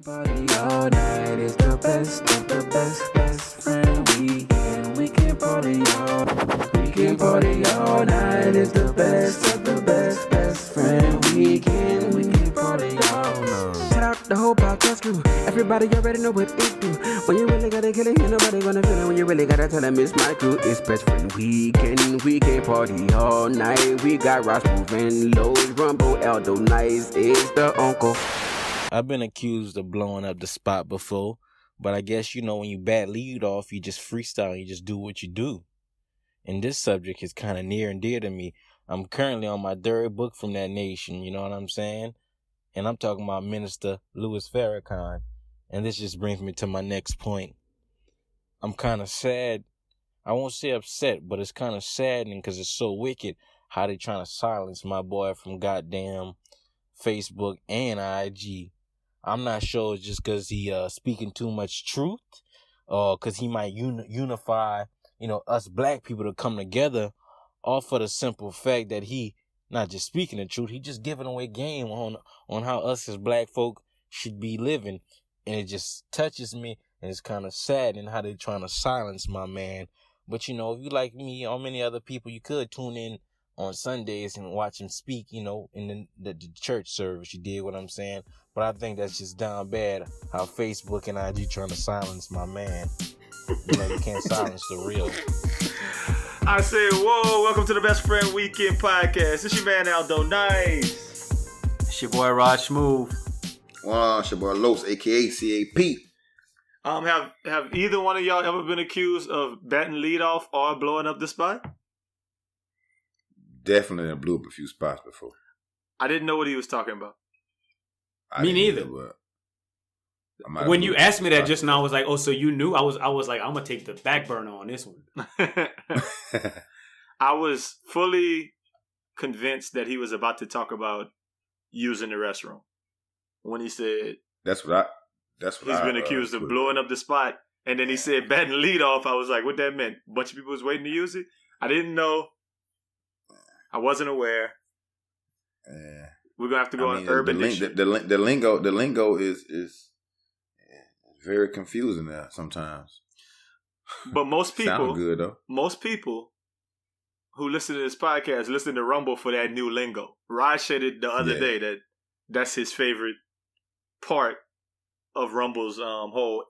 Party all night is the best of the best, best friend weekend. We can party all night is the best of the best, best friend weekend. We can party all night. Shout out the whole podcast crew. Everybody already know what it do. When you really gotta kill it, ain't nobody gonna feel it. When you really gotta tell them it's my crew, it's best friend weekend. We can party all night. We got Ross moving, Lowe's, Rumble, Aldo, Nice is the uncle. I've been accused of blowing up the spot before, but I guess, when you bat lead off, you just freestyle, you just do what you do. And this subject is kind of near and dear to me. I'm currently on my third book from that nation, you know what I'm saying? And I'm talking about Minister Louis Farrakhan. And this just brings me to my next point. I'm kind of sad. I won't say upset, but it's kind of saddening because it's so wicked how they trying to silence my boy from goddamn Facebook and IG. I'm not sure it's just because he speaking too much truth, or because he might unify, us black people to come together, all for the simple fact that he not just speaking the truth, he just giving away game on how us as black folk should be living. And it just touches me, and it's kind of sad in how they're trying to silence my man. But, if you like me or many other people, you could tune in on Sundays and watch him speak, in the church service. You dig what I'm saying? But I think that's just down bad how Facebook and IG trying to silence my man. You can't silence the real. I said, whoa, welcome to the Best Friend Weekend Podcast. It's your man Aldo Nice. It's your boy Rod Smooth. Well, it's your boy Los, a.k.a. CAP. Have either one of y'all ever been accused of batting leadoff or blowing up the spot? Definitely blew up a few spots before. I didn't know what he was talking about. Me neither. When you asked me that just now, I was like, "Oh, so you knew?" I was like, "I'm gonna take the back burner on this one." I was fully convinced that he was about to talk about using the restroom when he said That's what he's been accused of blowing up the spot, and then he said batting lead off. I was like, what that meant? A bunch of people was waiting to use it. I didn't know. I wasn't aware. We're gonna have to go on Urban Dictionary. The lingo is very confusing there sometimes. But most people sound good though. Most people who listen to this podcast listen to Rumble for that new lingo. Raj said it the other day that's his favorite part of Rumble's whole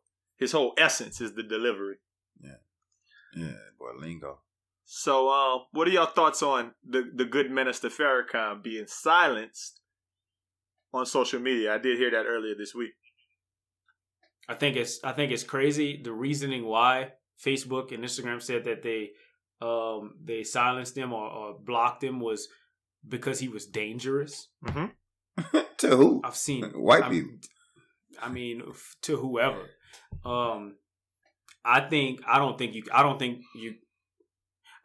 essence is the delivery. Yeah, boy, lingo. So, what are your thoughts on the good Minister Farrakhan being silenced on social media? I did hear that earlier this week. I think it's crazy. The reasoning why Facebook and Instagram said that they silenced him or blocked him was because he was dangerous. Mm-hmm. To who? I've seen white people. I mean, to whoever. I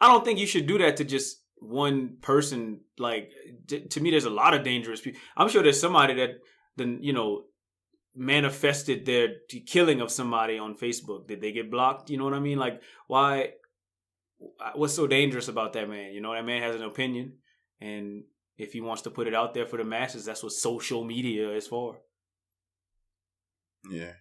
don't think you should do that to just one person. Like, to me, there's a lot of dangerous people. I'm sure there's somebody that then, manifested their killing of somebody on Facebook. Did they get blocked? You know what I mean? Like, why? What's so dangerous about that man? That man has an opinion, and if he wants to put it out there for the masses, that's what social media is for. Yeah.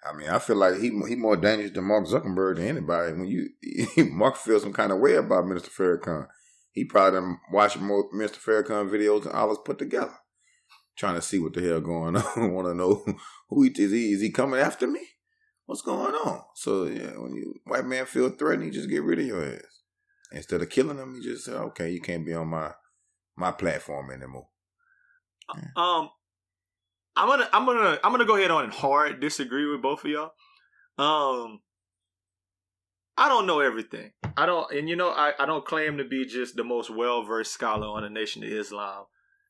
I mean, I feel like he more dangerous than Mark Zuckerberg than anybody. When Mark feels some kind of way about Minister Farrakhan, he probably done watched more Minister Farrakhan videos than all of us put together, trying to see what the hell going on. Want to know who is he coming after me? What's going on? So yeah, when you white man feel threatened, you just get rid of your ass instead of killing him. You just say, okay, you can't be on my platform anymore. Yeah. I'm gonna go ahead on and hard disagree with both of y'all. I don't know everything. I don't claim to be just the most well-versed scholar on the Nation of Islam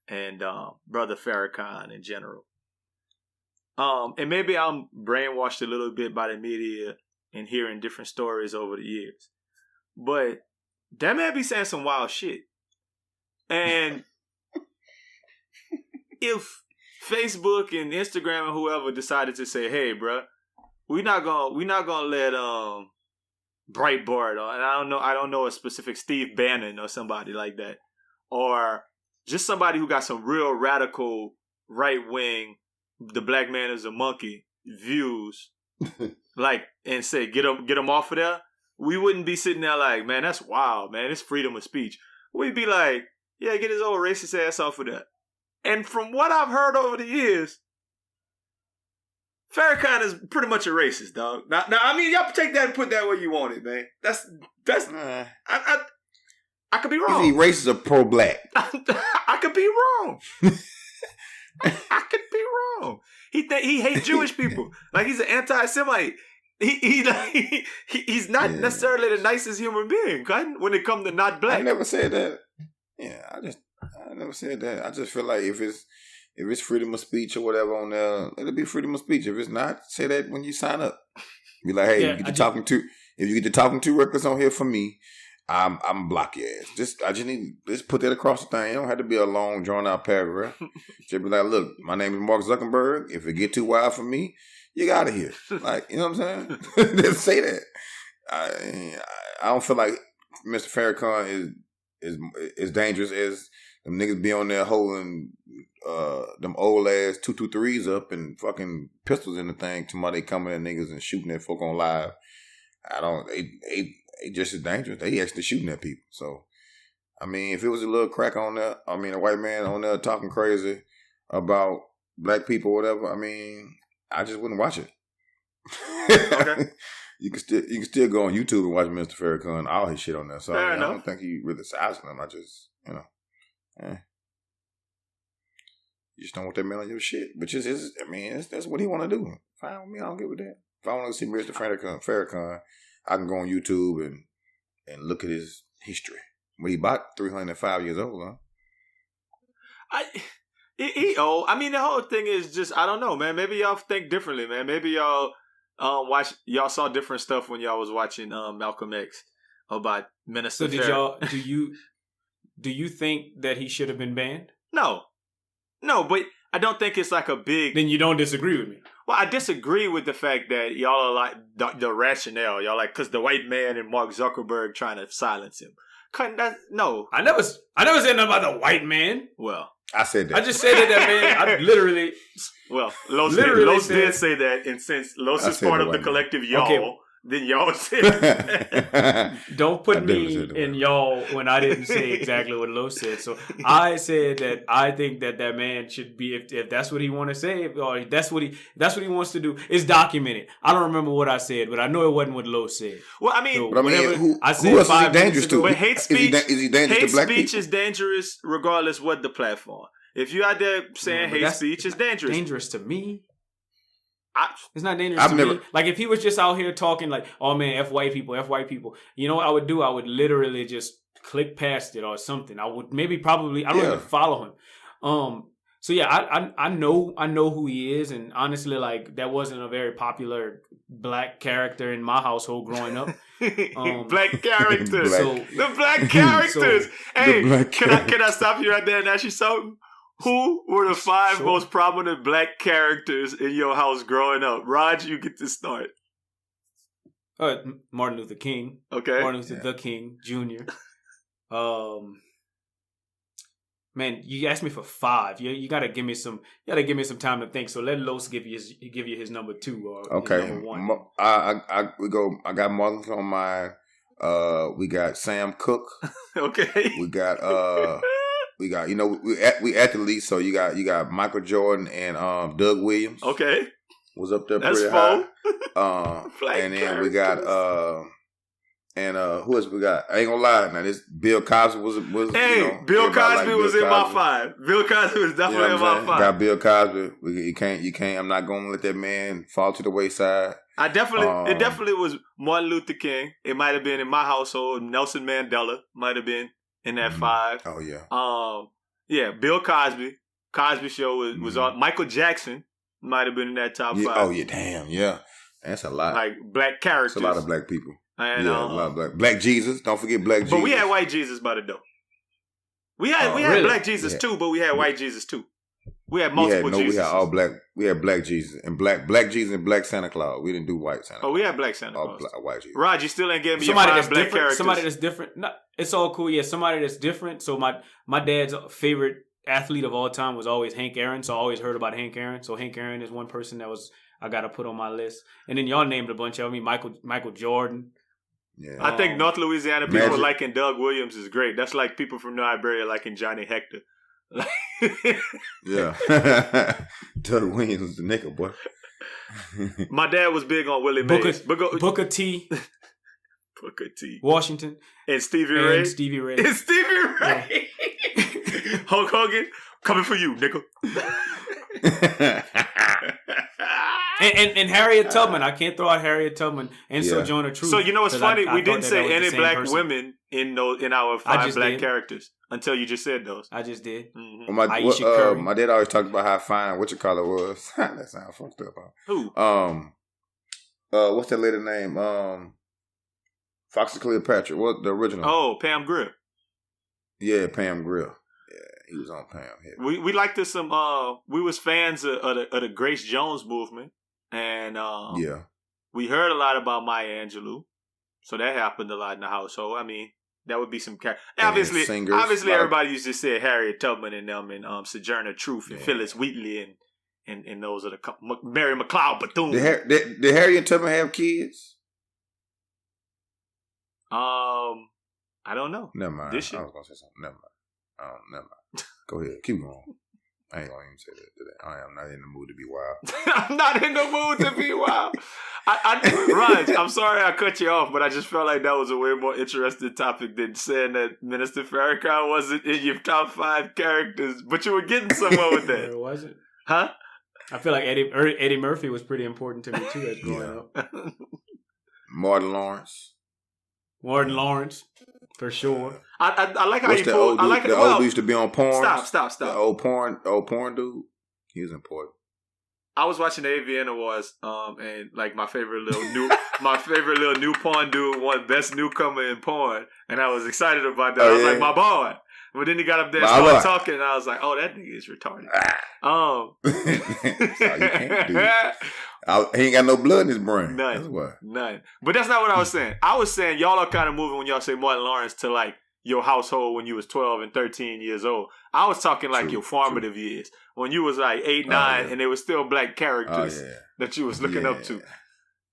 and Brother Farrakhan in general. And maybe I'm brainwashed a little bit by the media and hearing different stories over the years. But that man be saying some wild shit. And if Facebook and Instagram and whoever decided to say, "Hey, bro, we're not gonna let Breitbart," and I don't know a specific Steve Bannon or somebody like that, or just somebody who got some real radical right wing the black man is a monkey views, like, and say get him off of there, we wouldn't be sitting there like, man, that's wild, man. It's freedom of speech. We'd be like, yeah, get his old racist ass off of that. And from what I've heard over the years, Farrakhan is pretty much a racist, dog. Now, I mean, y'all take that and put that where you want it, man. That's. I could be wrong. Is he racist or pro-black? I could be wrong. I could be wrong. He hates Jewish people. Like, he's an anti-Semite. He's not necessarily the nicest human being, when it comes to not black. I never said that. Yeah, I never said that. I just feel like if it's freedom of speech or whatever on there, it'll be freedom of speech. If it's not, say that when you sign up. Be like, hey, if you get to talking to records on here for me, I'm block your ass. I just need put that across the thing. It don't have to be a long drawn out paragraph. Just be like, look, my name is Mark Zuckerberg. If it get too wild for me, you out of here. Like, you know what I'm saying? Just say that. I don't feel like Mr. Farrakhan is dangerous as them niggas be on there holding them old ass 223s up and fucking pistols in the thing. Tomorrow they coming at niggas and shooting at folk on live. They just as dangerous. They actually shooting at people. So, I mean, if it was a little crack on there, I mean, a white man on there talking crazy about black people or whatever, I mean, I just wouldn't watch it. Okay. You can still go on YouTube and watch Mr. Farrakhan, all his shit on there. So I don't think he really sides him. I just, you just don't want that man on your shit. But that's what he want to do. Fine with me, I don't give a damn. If I want to see Mr. Farrakhan, I can go on YouTube and look at his history. But he about 305 years old, huh? He old. I mean, the whole thing is just, I don't know, man. Maybe y'all think differently, man. Maybe y'all y'all saw different stuff when y'all was watching Malcolm X about Minister. So do you think that he should have been banned? No, but I don't think it's like a big. Then you don't disagree with me. Well, I disagree with the fact that y'all are like the rationale. Y'all like, because the white man and Mark Zuckerberg trying to silence him. No, I never said nothing about the white man. Well, I said that. I just said that man. I literally. Well, Los did say that, and since Los is part of the collective y'all, then y'all said it. Don't put me in y'all when I didn't say exactly what Los said. So I said that I think that man should be, if that's what he want to say, or that's what he wants to do. It's documented. I don't remember what I said, but I know it wasn't what Los said. Well, I mean, so who else is he dangerous to? But hate speech, is he dangerous to black people? Hate speech is dangerous regardless what the platform. If you out there saying hate speech, it's dangerous. Dangerous to me. It's not dangerous to me. Like, if he was just out here talking like, oh man, F white people, you know what I would do? I would literally just click past it or something. I would I don't even follow him. So yeah, I know who he is, and honestly, like, that wasn't a very popular black character in my household growing up. Black characters. The black characters. Can I stop you right there and ask you something? Who were the 5 most prominent black characters in your house growing up? Raj, you get to start. Martin Luther King. Okay. Martin Luther the King Jr. Man, you asked me for 5. You gotta give me some. Time to think. So let Los give you his number 2 or okay. His number 1. I got Martin on mine. We got Sam Cooke. Okay. We got we athletes. So you got Michael Jordan and Doug Williams. Okay. Was up there That's pretty high. And then we got who else we got? I ain't gonna lie. Now this Bill Cosby was. Hey, Bill Cosby was in my 5. Bill Cosby was definitely in my 5. Got Bill Cosby. You can't. I'm not gonna let that man fall to the wayside. It definitely was Martin Luther King. It might have been in my household. Nelson Mandela might have been in that 5. Oh yeah. Yeah. Bill Cosby. Cosby Show was on. Michael Jackson might have been in that top 5. Oh yeah. Damn. Yeah. That's a lot. Like black characters. That's a lot of black people. And, a lot of Black Jesus. Don't forget Black Jesus. But we had white Jesus by the door. We had Black Jesus too, but we had white Jesus too. We had multiple Jesus. We had all black. We had Black Jesus and Black Jesus and Black Santa Claus. We didn't do white Santa Claus. Oh, we had Black Santa Claus. White Jesus. Rod, you still ain't giving me somebody that's black different. Characters. Somebody that's different. No, it's all cool. Yeah, somebody that's different. So my dad's favorite athlete of all time was always Hank Aaron. So I always heard about Hank Aaron. So Hank Aaron is one person that I got to put on my list. And then y'all named a bunch of them. Michael Jordan. Yeah. I think North Louisiana people Magic. liking Doug Williams is great. That's like people from New Iberia liking Johnny Hector. Yeah. Doug Williams was the nigga, boy. My dad was big on Willie Mays. Booker T. Booker T. Washington. And Stevie Ray. And Stevie Ray. And Stevie Ray. Hulk Hogan, coming for you, nigga. And Harriet Tubman. I can't throw out Harriet Tubman and Sojourner Truth. So you know what's funny? We didn't say any black person. women in our 5 black characters until you just said those. I just did. Mm-hmm. Well, Ayesha Curry. my dad always talked about how fine Whatchamacallit was. That sounds fucked up. Who? What's that lady name? Fox and Cleopatra. What the original? Oh, Pam Grier. Yeah, Pam Grier. Yeah, he was on Pam. Yeah. We liked this. We was fans of the Grace Jones movement, and we heard a lot about Maya Angelou, so that happened a lot in the household. I mean, that would be some obviously everybody used to say Harriet Tubman and them and Sojourner Truth and Phyllis Wheatley and those are the Mary McLeod Bethune. Did Harriet Tubman have kids? I don't know. Never mind. Did she? I was gonna say something. Never mind. Never mind. Go ahead. Keep going. I ain't gonna even say that today. I am not in the mood to be wild. I'm not in the mood to be wild. Raj, I'm sorry I cut you off, but I just felt like that was a way more interesting topic than saying that Minister Farrakhan wasn't in your top 5 characters, but you were getting somewhere with that. It wasn't. Huh? I feel like Eddie Murphy was pretty important to me too as growing up. Martin Lawrence. Martin Lawrence, for sure. I like how What's you the pulled. old I like dude, it. the old dude used to be on porn. Stop. The old porn dude. He was important. I was watching the AVN Awards, and like my favorite little new porn dude won Best Newcomer in Porn, and I was excited about that. I was like, my boy. But then he got up there and started talking, and I was like, oh, that nigga is retarded. You can't do it. He ain't got no blood in his brain. None. That's why. None. But that's not what I was saying. I was saying y'all are kind of moving when y'all say Martin Lawrence to like your household when you was 12 and 13 years old. I was talking like your formative years. When you was like 8, 9, and there was still black characters that you was looking up to.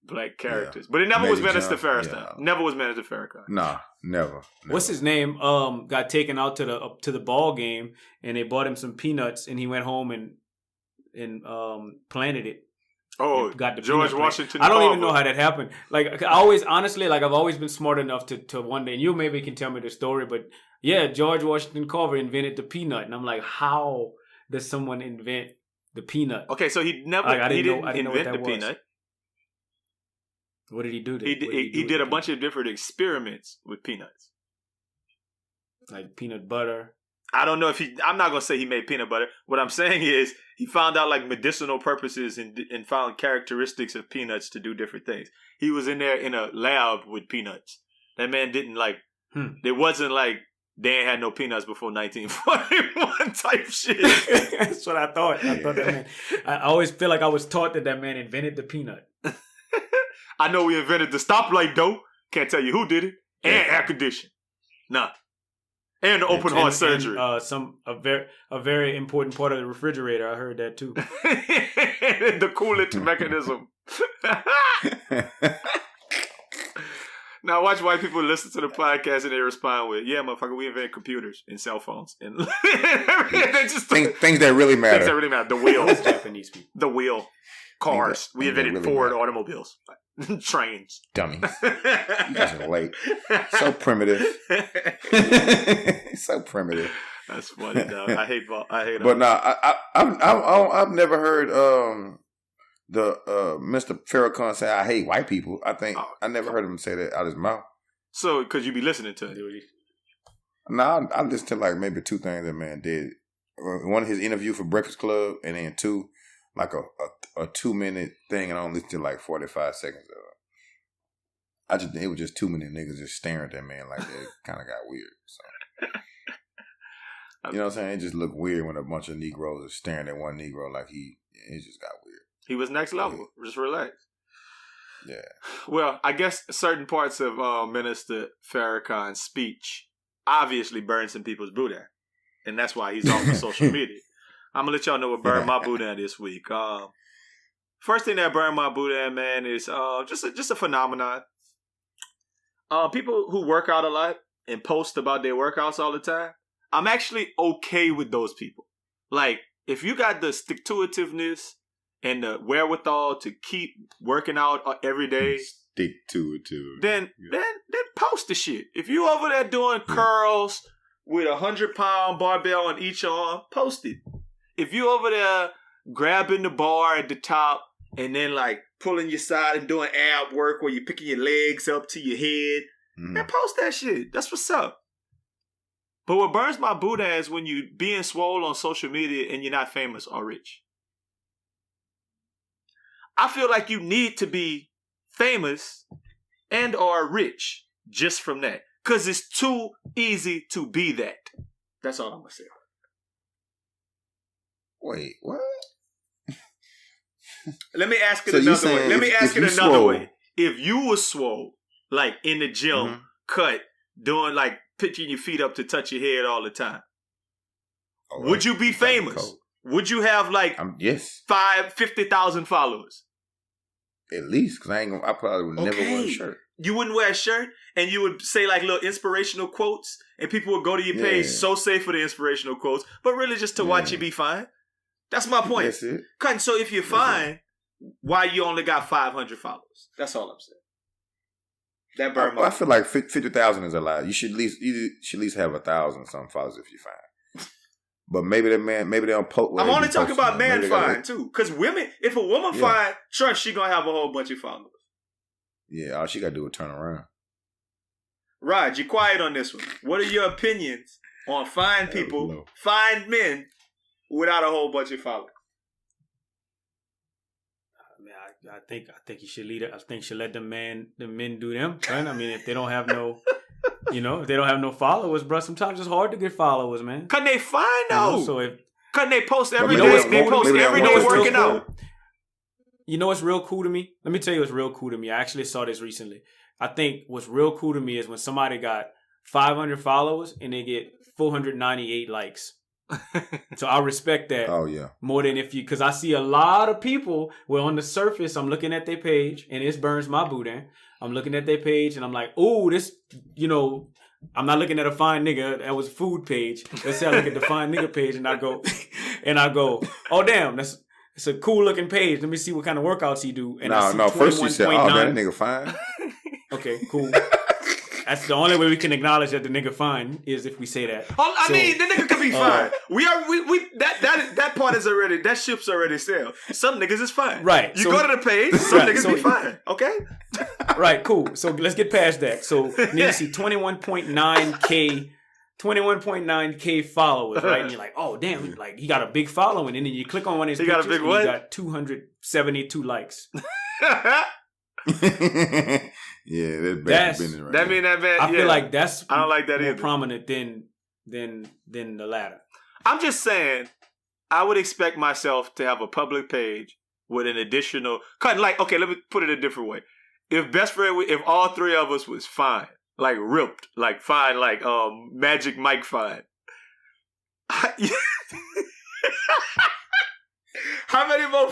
Black characters. But it never was Minister Farrakhan. Never was Minister Farrakhan. Nah, never. What's his name? Got taken out to the ball game, and they bought him some peanuts, and he went home and planted it. Oh, got the George Washington. I don't even know how that happened. Like I've always been smart enough to one day, and you maybe can tell me the story, but yeah, George Washington Carver invented the peanut, and I'm like, how does someone invent the peanut? Okay, so he never he didn't invent the peanut. What did he do? He did a bunch of different experiments with peanuts, like peanut butter. I don't know if I'm not gonna say he made peanut butter. What I'm saying is he found out like medicinal purposes and found characteristics of peanuts to do different things. He was in there in a lab with peanuts. That man didn't like. It wasn't like they ain't had no peanuts before 1941 type shit. That's what I thought. I thought that man. I always feel like I was taught that man invented the peanut. I know we invented the stoplight though. Can't tell you who did it. And air conditioning. Nah. And the open heart surgery. And, a very important part of the refrigerator. I heard that too. The coolant mechanism. Now watch white people listen to the podcast and they respond with, "Yeah, motherfucker, we invented computers and cell phones and just things that really matter. Things that really matter. The wheel, Japanese people. The wheel, cars. We invented really Ford automobiles, trains, dummies. You guys are late. So primitive. So primitive. That's funny, dog. I hate. But I've never heard Mr. Farrakhan say I hate white people. I think I never heard him say that out of his mouth. So, because you be listening to it. No, I listened to like maybe 2 things that man did. One, his interview for Breakfast Club, and then 2, like a 2-minute thing, and I only listened to like 45 seconds of it. It was just too many niggas just staring at that man like that. It kind of got weird. So. You know what I'm saying? It just looked weird when a bunch of Negroes are staring at one Negro like it just got weird. He was next level. Just relax. Yeah. Well, I guess certain parts of Minister Farrakhan's speech obviously burned some people's boot out. and that's why he's off of social media. I'm gonna let y'all know what burned my boudin this week. First thing that burned my boudin, man, is just a phenomenon. People who work out a lot and post about their workouts all the time, I'm actually okay with those people. Like, if you got the stick-to-itiveness and the wherewithal to keep working out every day, stick to it too. Then post the shit. If you over there doing curls with 100-pound barbell on each arm, post it. If you over there grabbing the bar at the top and then like pulling your side and doing ab work where you're picking your legs up to your head, man, post that shit. That's what's up. But what burns my boudin is when you being swole on social media and you're not famous or rich. I feel like you need to be famous and or rich just from that. Because it's too easy to be that. That's all I'm going to say. Wait, what? Let me ask it another way. Let me ask it another way. If you were swole, like in the gym, cut, doing like pitching your feet up to touch your head all the time, would you be famous? Would you have like yes 50,000 followers? At least, because I probably would never wear a shirt. You wouldn't wear a shirt, and you would say like little inspirational quotes, and people would go to your page so safe for the inspirational quotes, but really just to watch you be fine. That's my point. That's it. So if you're fine, why you only got 500 followers? That's all I'm saying. That burned my. I feel like 50,000 is a lot. You should at least have 1,000 some followers if you're fine. But maybe they don't post. I'm only talking about man fine too, because women. If a woman fine, trust she gonna have a whole bunch of followers. Yeah, all she gotta do is turn around. Raj, you're quiet on this one. What are your opinions on fine people, fine men, without a whole bunch of followers? I think you should lead it. I think you should let the men do them. Right? I mean, if they don't have no, if they don't have no followers, bro, sometimes it's hard to get followers, man. Couldn't they find though? So if couldn't they post every day? They post every day working out. You know what's real cool to me? Let me tell you what's real cool to me. I actually saw this recently. I think what's real cool to me is when somebody got 500 followers and they get 498 likes. So I respect that. Oh yeah. More than because I see a lot of people where on the surface I'm looking at their page and this burns my boudin. I'm looking at their page and I'm like, oh, this, I'm not looking at a fine nigga. That was a food page. Let's say I look at the fine nigga page and I go, oh damn, it's a cool looking page. Let me see what kind of workouts he do. And no. First you said, oh, that nigga fine. Okay, cool. That's the only way we can acknowledge that the nigga fine is if we say that. Oh, I mean, the nigga could be fine. That part is already, that ship's already sailed. Some niggas is fine. Right. You go to the page, some niggas be fine. Okay? Right, cool. So let's get past that. So you need to see 21.9K followers, right? And you're like, oh, damn, like he got a big following. And then you click on one of his pictures and he got 272 likes. Yeah, that's business right that mean that bad. I feel like that's I don't like that more either. Prominent than the latter. I'm just saying, I would expect myself to have a public page with an additional okay, let me put it a different way. If all three of us was fine, like ripped, like fine, like Magic Mike fine. How many more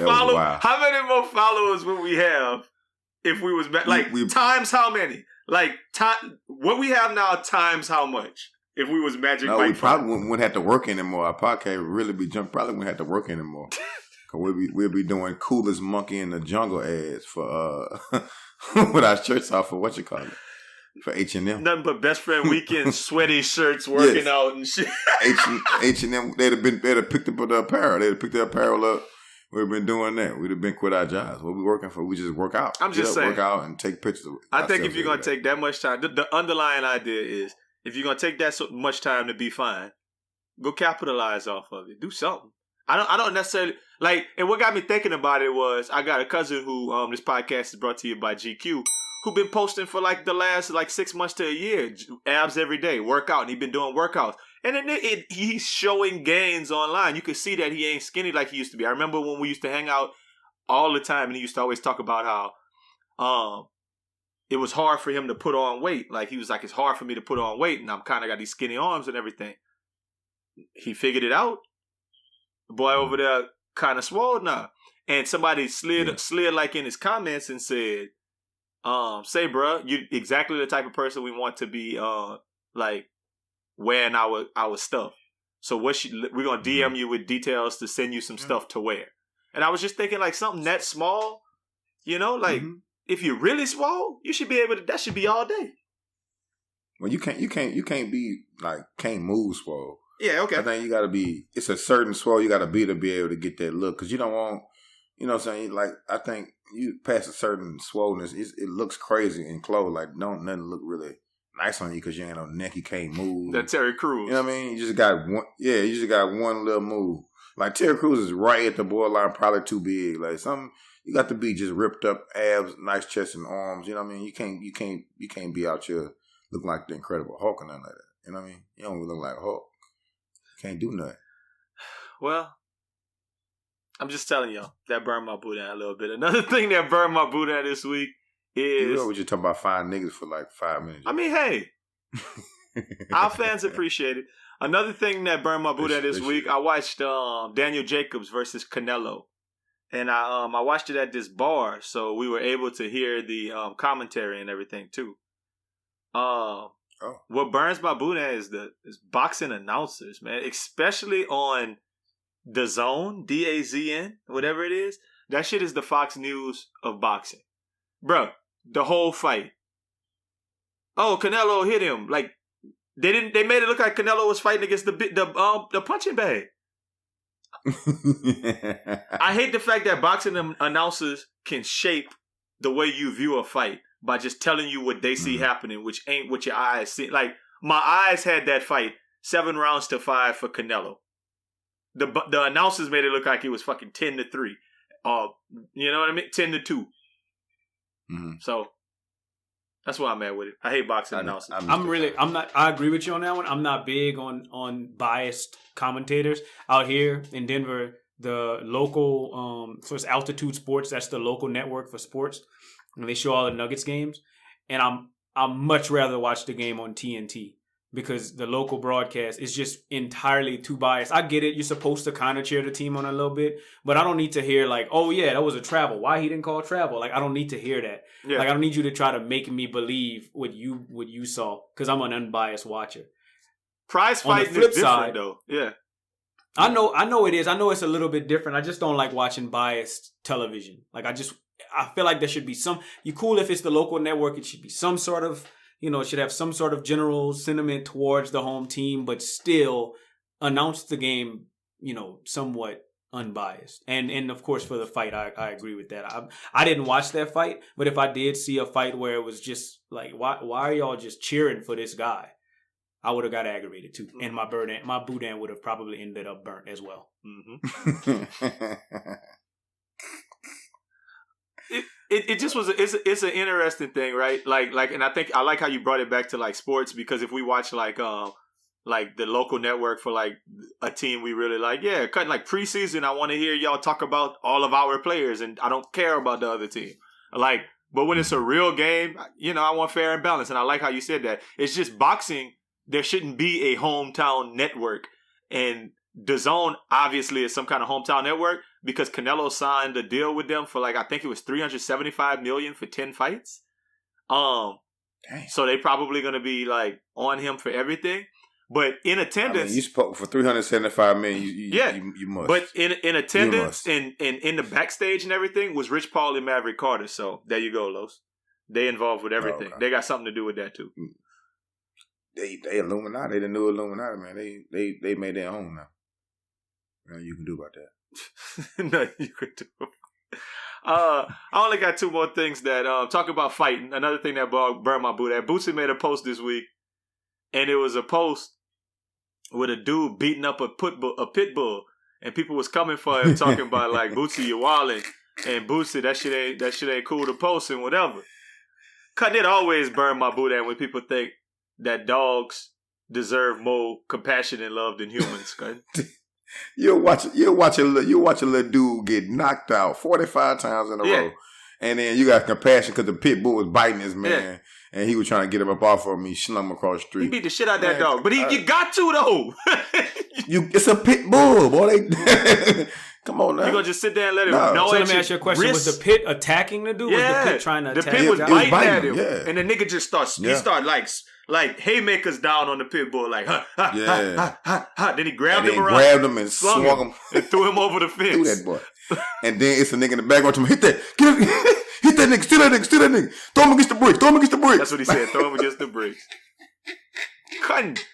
followers would we have? If we was times how many? Like what we have now times how much? If we was Magic Mike, we probably wouldn't have to work anymore. Our podcast would really be probably wouldn't have to work anymore. Cause we'll be doing coolest monkey in the jungle ads for with our shirts off for for H&M. Nothing but best friend weekend sweaty shirts working out and shit. H&M they'd have picked up the apparel. They'd have picked the apparel up. We've been doing that. We'd have been quit our jobs. What we working for? We just work out. I'm just saying. Work out and take pictures of it. I think if you're going to take that much time, the underlying idea is if you're going to take that so much time to be fine, go capitalize off of it. Do something. I don't necessarily, and what got me thinking about it was I got a cousin who, this podcast is brought to you by GQ, who been posting for the last 6 months to a year, abs every day, workout, and he been doing workouts. And then he's showing gains online. You can see that he ain't skinny like he used to be. I remember when we used to hang out all the time, and he used to always talk about how it was hard for him to put on weight. Like, he was like, it's hard for me to put on weight, and I'm kind of got these skinny arms and everything. he figured it out. Boy over there kind of swole now. And somebody slid like in his comments and said, say, bro, you exactly the type of person we want to be like wearing our stuff. So we're gonna DM you with details to send you some stuff to wear. And I was just thinking like something that small, like if you're really small, you should be able to. That should be all day. Well, you can't be like can't move swole. Yeah, okay. I think you got to be. It's a certain swole you got to be able to get that look because you don't want. You know what I'm saying? Like I think you pass a certain swollenness, it looks crazy in clothes. Like don't nothing look really nice on you because you ain't on neck. You can't move. That Terry Crews. You know what I mean? You just got one. Yeah, you just got one little move. Like Terry Crews is right at the borderline, probably too big. Like you got to be just ripped up abs, nice chest and arms. You know what I mean? You can't be out here looking like the Incredible Hulk or nothing like that. You know what I mean? You don't look like a Hulk. You can't do nothing. Well, I'm just telling y'all that burned my boot down a little bit. Another thing that burned my boot down this week is you know what you're talking about fine niggas for like 5 minutes. I mean, hey, our fans appreciate it. Another thing that burned my boot down this week, I watched Daniel Jacobs versus Canelo, and I watched it at this bar, so we were able to hear the commentary and everything too. What burns my boot down is boxing announcers, man, especially on DAZN, DAZN, whatever it is. That shit is the Fox News of boxing. Bro, the whole fight. Oh, Canelo hit him. Like, they made it look like Canelo was fighting against the punching bag. I hate the fact that boxing announcers can shape the way you view a fight by just telling you what they see happening, which ain't what your eyes see. Like, my eyes had that fight 7-5 for Canelo. The announcers made it look like it was fucking 10-3. You know what I mean? 10-2. So that's why I'm at with it. I hate boxing announcers. I agree with you on that one. I'm not big on biased commentators. Out here in Denver, the local so it's Altitude Sports, that's the local network for sports. And they show all the Nuggets games. And I'm much rather watch the game on TNT. Because the local broadcast is just entirely too biased. I get it. You're supposed to kind of cheer the team on a little bit. But I don't need to hear like, oh, yeah, that was a travel. Why he didn't call travel? Like, I don't need to hear that. Yeah. Like, I don't need you to try to make me believe what you saw. Because I'm an unbiased watcher. Prize fighting is different, though. Yeah. I know it is. I know it's a little bit different. I just don't like watching biased television. Like, I feel like there should be you're cool if it's the local network. It should be some sort of... it should have some sort of general sentiment towards the home team, but still announce the game, somewhat unbiased. And of course, for the fight, I agree with that. I didn't watch that fight, but if I did see a fight where it was just like, why are y'all just cheering for this guy? I would have got aggravated too. And my boudin would have probably ended up burnt as well. It just was it's an interesting thing, right? Like, and I think I like how you brought it back to like sports, because if we watch like the local network for like a team we really like, yeah, cutting like preseason, I want to hear y'all talk about all of our players, and I don't care about the other team. Like, but when it's a real game, I want fair and balanced, and I like how you said that. It's just boxing. There shouldn't be a hometown network, and DAZN obviously is some kind of hometown network, because Canelo signed a deal with them for like, I think it was $375 million for 10 fights. So they probably going to be like on him for everything. But in attendance, you spoke for $375 million. You must. But in attendance and in the backstage and everything was Rich Paul and Maverick Carter. So there you go, Los. They involved with everything. Okay. They got something to do with that too. They Illuminati. They the new Illuminati, man. They made their own now. Nothing you can do about that. Nothing you can do. I only got two more things that talk about fighting. Another thing that burned my boot. Bootsy made a post this week, and it was a post with a dude beating up a pit bull, and people was coming for him talking about like, Bootsy, you wildin', and Bootsy, that shit ain't cool to post and whatever. It always burn my boot when people think that dogs deserve more compassion and love than humans. You'll watch a little dude get knocked out 45 times in a row, and then you got compassion because the pit bull was biting his man, and he was trying to get him up off of him. He slung him across the street. He beat the shit out of that dog, but you got to though. It's a pit bull, boy. Come on now. You gonna just sit there and let him No. know? So let me ask you a question: Was the pit attacking the dude? Yeah, Was the pit trying to the attack? pit was the biting, guy? at him, yeah. and the nigga just starts. He started like haymakers down on the pit bull, like ha ha ha ha ha ha. Then he grabbed him around, grabbed him and swung him and threw him over the fence. Threw that boy. And then it's a nigga in the background to him. Hit that! Hit that nigga! Steal that nigga! Steal that nigga! Throw him against the bricks! Throw him against the bricks! That's what he said. Throw him against the bricks. Couldn't.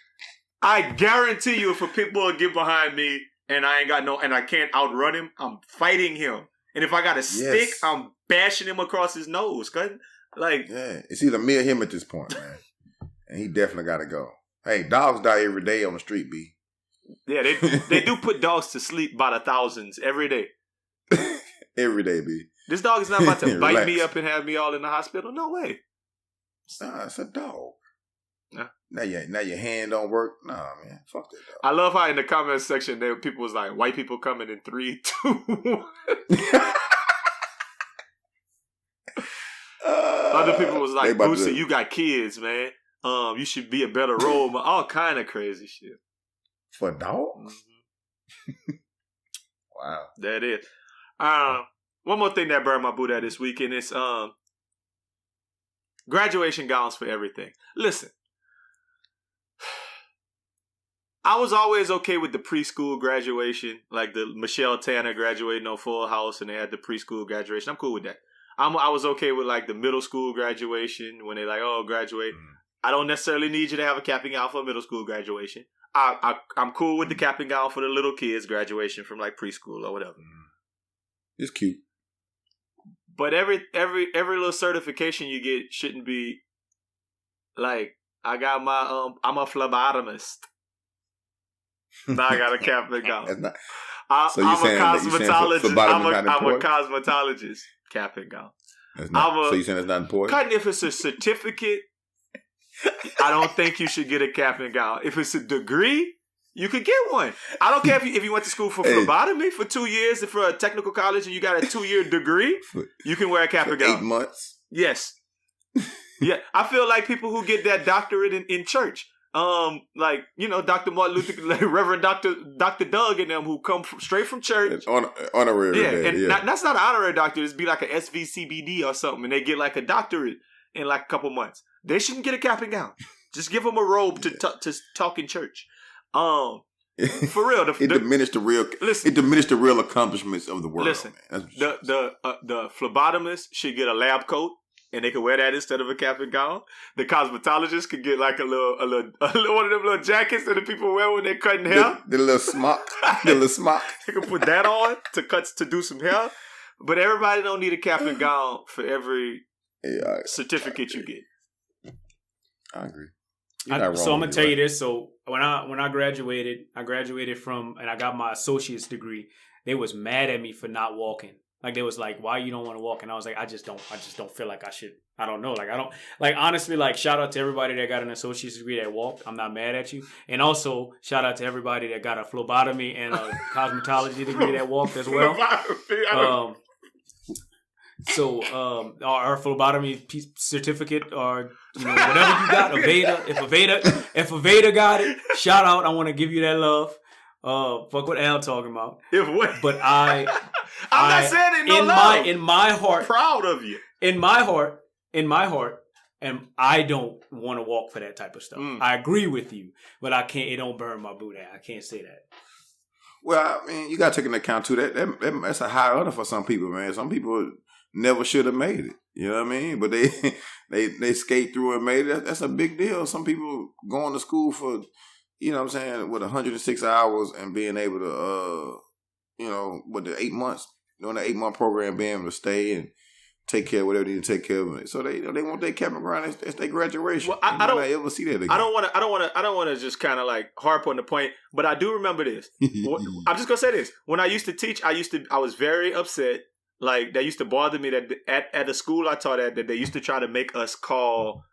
I guarantee you, if a pit bull get behind me and I can't outrun him, I'm fighting him. And if I got a stick, I'm bashing him across his nose. Couldn't. Like, yeah, it's either me or him at this point, man. And he definitely got to go. Hey, dogs die every day on the street, B. Yeah, they do put dogs to sleep by the thousands every day. Every day, B. This dog is not about to bite me up and have me all in the hospital. No way. Nah, it's a dog. Nah. Now your hand don't work. Nah, man. Fuck that dog. I love how in the comment section people was like, white people coming in 3, 2, 1. Other people was like, Boosie, you got kids, man. You should be a better role model. All kind of crazy shit. For dogs? Mm-hmm. Wow. That is. One more thing that burned my boot at this weekend is graduation gowns for everything. Listen, I was always okay with the preschool graduation, like the Michelle Tanner graduating on Full House, and they had the preschool graduation. I'm cool with that. I was okay with like the middle school graduation when they like, oh, graduate. I don't necessarily need you to have a cap and gown for a middle school graduation. I'm cool with the cap and gown for the little kids graduation from like preschool or whatever. It's cute. But every little certification you get shouldn't be like, I got my I'm a phlebotomist. Now I got a cap and gown. I'm a cosmetologist. I'm a cosmetologist. Cap and gown. So you saying that's not important? If it's a certificate, I don't think you should get a cap and gown. If it's a degree, you could get one. I don't care if you went to school for phlebotomy for 2 years, if for a technical college and you got a 2-year degree, you can wear a cap and gown. 8 months? Yes. Yeah. I feel like people who get that doctorate in church, like, you know, Dr. Martin Luther, like Reverend Dr. Doug and them who come straight from church. Honorary. Yeah, and that's not an honorary doctor. It's be like an SVCBD or something, and they get like a doctorate in like a couple months. They shouldn't get a cap and gown. Just give them a robe to talk in church. For real, it diminished the real accomplishments of the world. Listen, man. The phlebotomist should get a lab coat, and they could wear that instead of a cap and gown. The cosmetologist could get like a little one of them little jackets that the people wear when they're cutting hair. The little smock, the little smock. They could put that on to do some hair. But everybody don't need a cap and gown for every certificate you get. I agree. So I'm gonna tell you this. So when I graduated, from and I got my associate's degree. They was mad at me for not walking. Like they was like, "Why you don't want to walk?" And I was like, "I just don't feel like I should. I don't know. Like I don't like honestly. Like shout out to everybody that got an associate's degree that walked. I'm not mad at you. And also shout out to everybody that got a phlebotomy and a cosmetology degree that walked as well. Our phlebotomy certificate or whatever you got, if Aveda got it, shout out. I want to give you that love. Fuck what Al talking about. But I'm not saying it in my heart, proud of you. In my heart, and I don't want to walk for that type of stuff. I agree with you, but I can't. It don't burn my boot out. I can't say that. Well, I mean, you got to take into account too that's a high order for some people, man. Some people never should have made it. You know what I mean? But they skate through and made it. That's a big deal. Some people going to school for, you know what I'm saying, with 106 hours and being able to, with the 8 months, doing the 8-month program, being able to stay and take care of whatever they need to take care of. So they want their cap and ground as their graduation. Well, I don't ever see that again. I don't want to just kind of like harp on the point, but I do remember this. I'm just gonna say this. When I used to teach, I was very upset. Like that used to bother me that at the school I taught at, that they used to try to make us call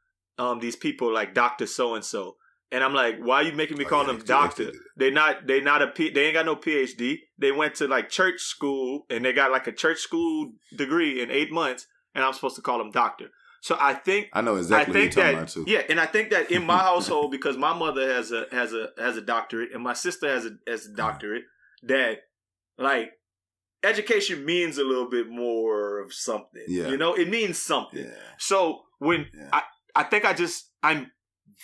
these people like Dr. So and so. And I'm like, why are you making me call them doctor? They ain't got no PhD. They went to like church school and they got like a church school degree in 8 months, and I'm supposed to call them doctor. So I think I know exactly what you're talking about too. Yeah, and I think that in my household, because my mother has a doctorate and my sister has a doctorate, that like education means a little bit more of something. Yeah. You know, it means something. Yeah. So when I think I'm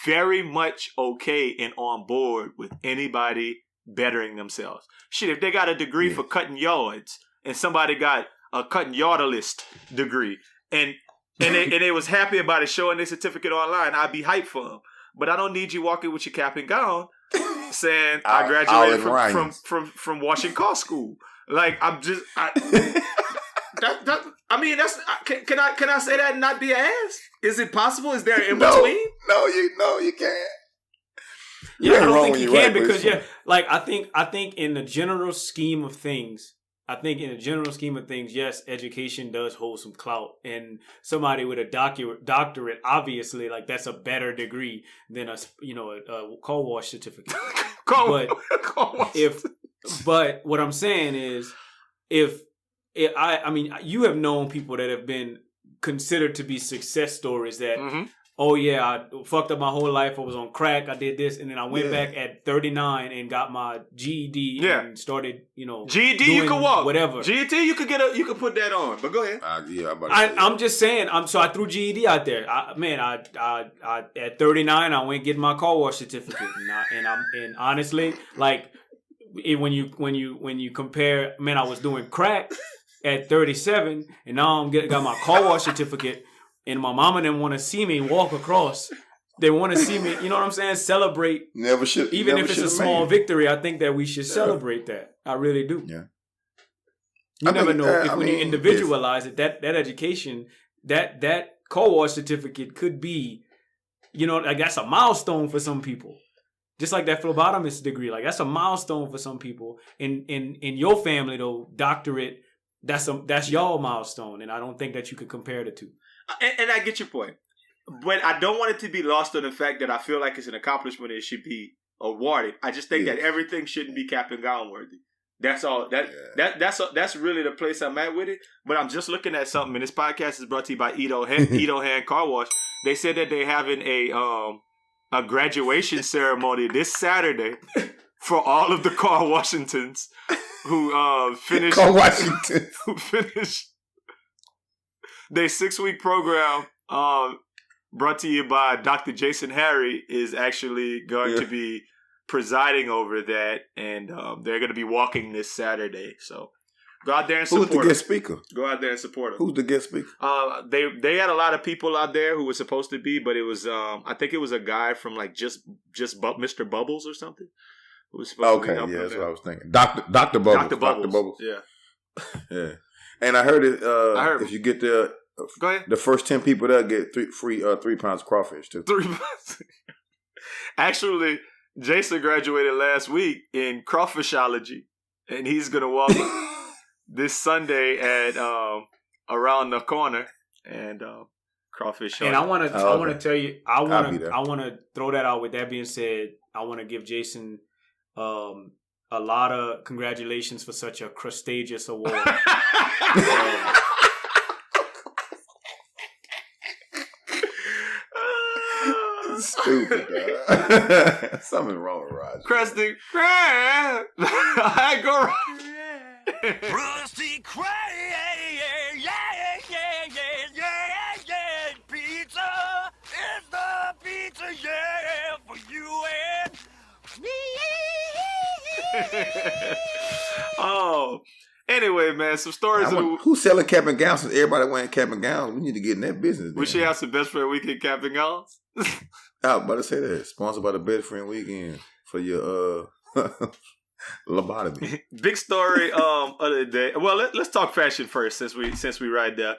very much okay and on board with anybody bettering themselves. Shit, if they got a degree for cutting yards and somebody got a cutting yardalist degree and they was happy about it showing their certificate online, I'd be hyped for them. But I don't need you walking with your cap and gown saying I graduated from washing car school. Like I'm just I mean that's can I say that and not be an ass? Is it possible? Is there an in between? No, you can't. Yeah, I don't think you can because like I think in the general scheme of things, yes, education does hold some clout, and somebody with a doctorate, obviously, like that's a better degree than a car wash certificate. But what I'm saying is, I mean, you have known people that have been considered to be success stories that. Mm-hmm. Oh yeah, I fucked up my whole life. I was on crack. I did this, and then I went back at 39 and got my GED and started, GED you can walk whatever. GED you could you could put that on. But go ahead. I'm just saying. So I threw GED out there. I at 39 I went getting my car wash certificate, and honestly, like when you compare, man, I was doing crack at 37, and now got my car wash certificate. And my mama didn't want to see me walk across. They want to see me, you know what I'm saying? Celebrate. Even if it's a small victory, I think that we should celebrate that. I really do. Yeah. You never know when you individualize it, that education, that car wash certificate could be, like that's a milestone for some people. Just like that phlebotomist degree, like that's a milestone for some people. In your family though, doctorate, that's your milestone, and I don't think that you could compare the two. And I get your point. But I don't want it to be lost on the fact that I feel like it's an accomplishment and it should be awarded. I just think that everything shouldn't be cap and gown worthy. That's all. That's really the place I'm at with it. But I'm just looking at something, and this podcast is brought to you by Ito Hand Car Wash. They said that they're having a graduation ceremony this Saturday for all of the Car Washingtons who finished their 6-week program, brought to you by Dr. Jason Harry, is actually going to be presiding over that, and they're going to be walking this Saturday. So go out there and support. Who's the guest speaker? Go out there and support them. Who's the guest speaker? They had a lot of people out there who were supposed to be, but it was I think it was a guy from like just Mr. Bubbles or something. Who was supposed to be that's what I was thinking. Dr. Bubbles. Dr. Bubbles. Yeah. Yeah. And I heard it. If you get there, go ahead. The first 10 people there get 3 pounds of crawfish too. 3 pounds. Actually, Jason graduated last week in crawfishology, and he's gonna walk this Sunday at around the corner and crawfish. And I want to tell you, I want to throw that out. With that being said, I want to give Jason a lot of congratulations for such a prestigious award. Stupid, something wrong with Roger. Krusty Krab. I go Krusty Krab. Yeah. Pizza is the pizza, for you and me. Oh, anyway, man, some stories. Who's selling cap and gowns? Since everybody wearing cap and gowns, we need to get in that business. We should have some best friend weekend cap and gowns. I was about to say that. Sponsored by the Best Friend Weekend for your lobotomy. Big story other day. Well, let's talk fashion first since we right there.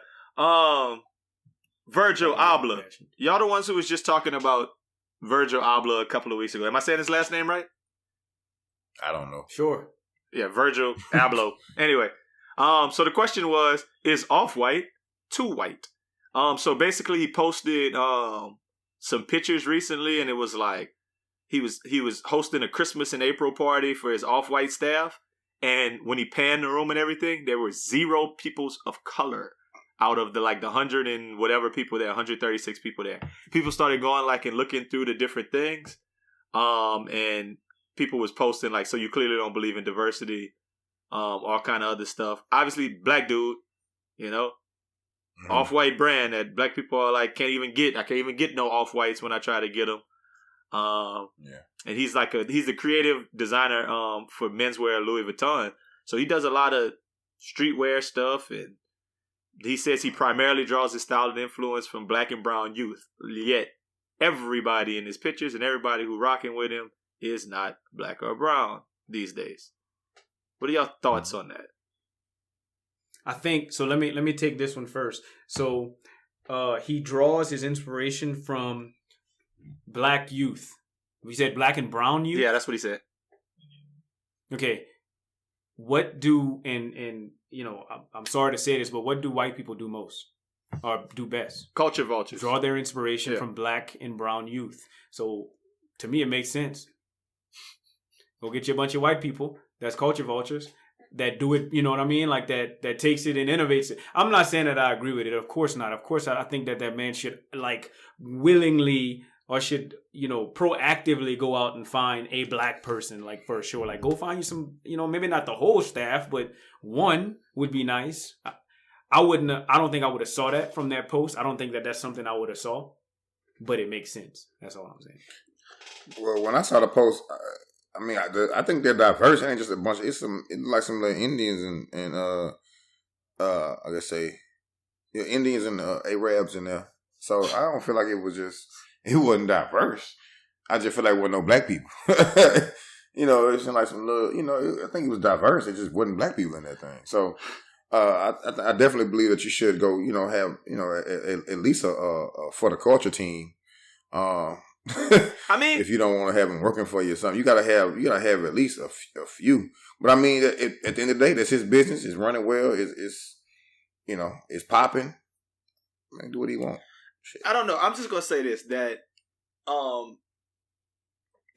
Virgil Abloh. Y'all the ones who was just talking about Virgil Abloh a couple of weeks ago. Am I saying his last name right? I don't know. Sure. Yeah, Virgil Abloh. Anyway, so the question was, is Off-White too white? So basically he posted some pictures recently, and it was like he was hosting a Christmas and April party for his Off-White staff, and when he panned the room and everything, there were 0 people of color out of the 100 and whatever people there, 136 people there. People started going and looking through the different things. And people was posting so you clearly don't believe in diversity, all kind of other stuff. Obviously, black dude, off-white brand that black people are I can't even get no off-whites when I try to get them. And he's he's a creative designer for menswear at Louis Vuitton. So he does a lot of streetwear stuff, and he says he primarily draws his style and influence from black and brown youth. Yet everybody in his pictures and everybody who rocking with him is not black or brown these days. What are y'all thoughts on that? I think so. Let me take this one first. So he draws his inspiration from black youth. We said black and brown youth. Yeah, that's what he said. Okay. What do and I'm sorry to say this, but what do white people do most or do best? Culture vultures. Draw their inspiration from black and brown youth. So to me, it makes sense. Go get you a bunch of white people that's culture vultures that do it. You know what I mean? That takes it and innovates it. I'm not saying that I agree with it. Of course not. Of course, I think that man should willingly or should proactively go out and find a black person, for sure. Go find you some, maybe not the whole staff, but one would be nice. I don't think I would have saw that from that post. I don't think that that's something I would have saw, but it makes sense. That's all I'm saying. Well, when I saw the post, I think they're diverse. It ain't just a bunch. It's some little Indians and I guess Indians and Arabs in there. So I don't feel like it wasn't diverse. I just feel like there wasn't no black people. It's like some little, I think it was diverse. It just wasn't black people in that thing. So I definitely believe that you should go, have, at least a for the culture team. If you don't want to have him working for you or something, you gotta have at least a few. But at the end of the day, that's his business. It's running well. It's popping. Man, do what he wants. Shit. I don't know. I'm just gonna say this: that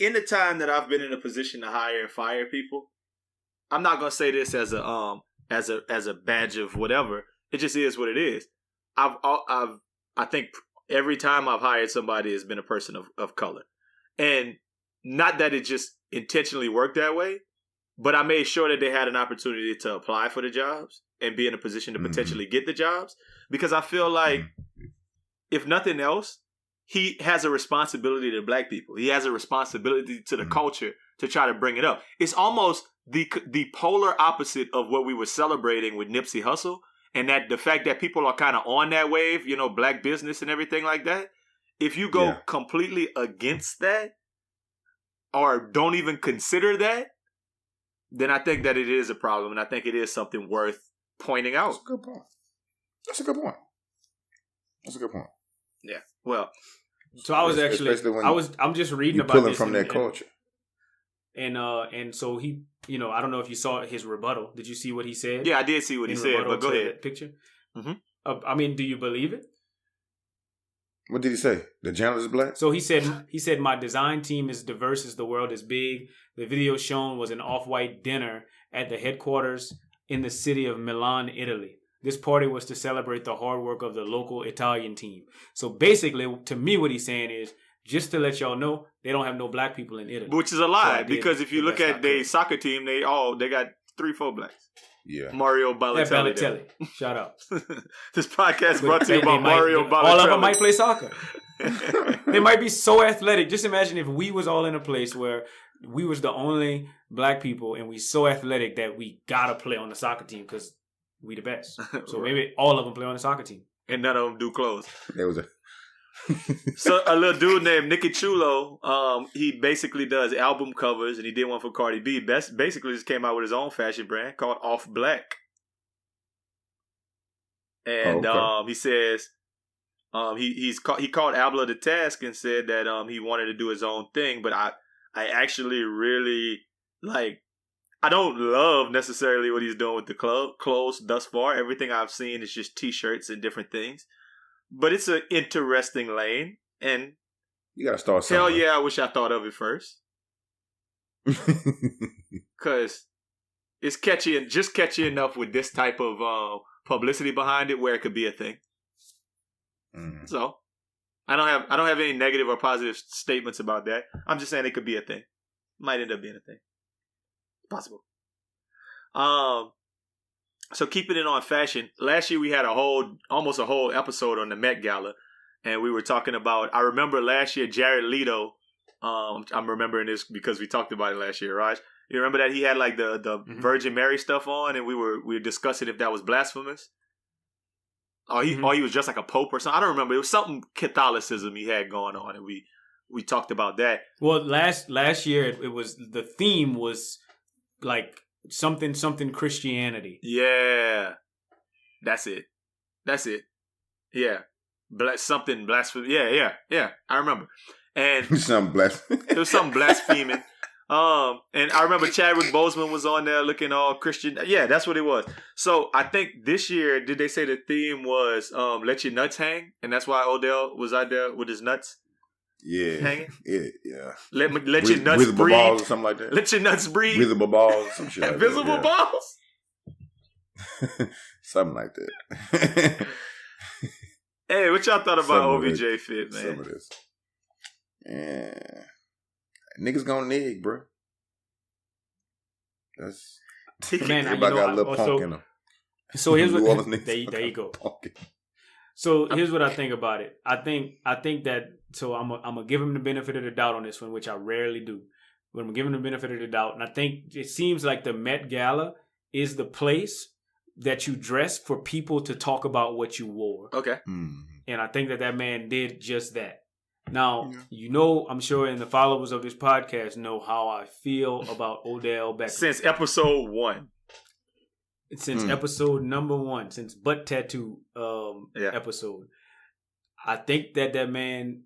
in the time that I've been in a position to hire and fire people, I'm not gonna say this as a badge of whatever. It just is what it is. I think every time I've hired somebody has been a person of color, and not that it just intentionally worked that way, but I made sure that they had an opportunity to apply for the jobs and be in a position to potentially get the jobs, because I feel like. If nothing else, he has a responsibility to black people. He has a responsibility to the culture to try to bring it up. It's almost the polar opposite of what we were celebrating with Nipsey Hussle, and that the fact that people are kind of on that wave, black business and everything like that. If you go completely against that or don't even consider that, then I think that it is a problem, and I think it is something worth pointing out. That's a good point. Yeah. Well, so I was I'm just reading about pulling this from their culture. And so he, I don't know if you saw his rebuttal. Did you see what he said? Yeah, I did see what he said, but go ahead. That picture. Mm-hmm. Do you believe it? What did he say? The journalist is black? So he said my design team is diverse as the world is big. The video shown was an off-white dinner at the headquarters in the city of Milan, Italy. This party was to celebrate the hard work of the local Italian team. So basically, to me, what he's saying is, just to let y'all know, they don't have no black people in Italy. Which is a lie, because if you look at their soccer team, they got 3-4 blacks. Yeah. Mario Balotelli. Balotelli. Shout out. This podcast brought to you by Mario Balotelli. All of them might play soccer. They might be so athletic. Just imagine if we was all in a place where we was the only black people and we so athletic that we gotta play on the soccer team because we the best. So maybe all of them play on the soccer team. And none of them do clothes. There was a... So a little dude named Nicky Chulo, he basically does album covers, and he did one for Cardi B. Basically just came out with his own fashion brand called Off Black. And he says he called Abla to task and said that he wanted to do his own thing, but I actually really I don't love necessarily what he's doing with the clothes thus far. Everything I've seen is just t-shirts and different things. But it's an interesting lane, and you gotta start somewhere. Hell yeah, I wish I thought of it first. Because it's catchy enough with this type of publicity behind it where it could be a thing. Mm. So I don't have any negative or positive statements about that. I'm just saying it could be a thing. Might end up being a thing. Possible. So keeping it on fashion, last year we had almost a whole episode on the Met Gala, and we were talking about. I remember last year Jared Leto. I'm remembering this because we talked about it last year, Raj. You remember that he had like the Virgin Mary stuff on, and we were discussing if that was blasphemous. Or he was just like a pope or something. I don't remember. It was something Catholicism he had going on, and we talked about that. Well, last year it was the theme was like something Christianity. Yeah, that's it. Yeah, something blasphemy. Yeah. I remember, and Something blasphemous. it was something blaspheming. And I remember Chadwick Boseman was on there looking all Christian. Yeah, that's what it was. So I think this year, did they say the theme was "Let Your Nuts Hang," and that's why Odell was out there with his nuts. Yeah, hanging. Yeah. Let your nuts breathe. breathe. Balls or something like that. Let your nuts breathe. Visible balls, some shit. Like Invisible balls. Something like that. Hey, what y'all thought about OBJ fit, man? Some of this. Yeah. Niggas gonna nig, bro. That's Man, everybody got a little punk in them. So here's New what Orleans there niggas you go. punk. So here's what I think about it. I think that so I'm gonna give him the benefit of the doubt on this one, which I rarely do. But I'm gonna give him the benefit of the doubt, and I think it seems like the Met Gala is the place that you dress for people to talk about what you wore. Okay. And I think that man did just that. Now, you know, I'm sure in the followers of this podcast know how I feel about Odell Beckham. Since episode 1. Since episode number 1, since butt tattoo episode. I think that man,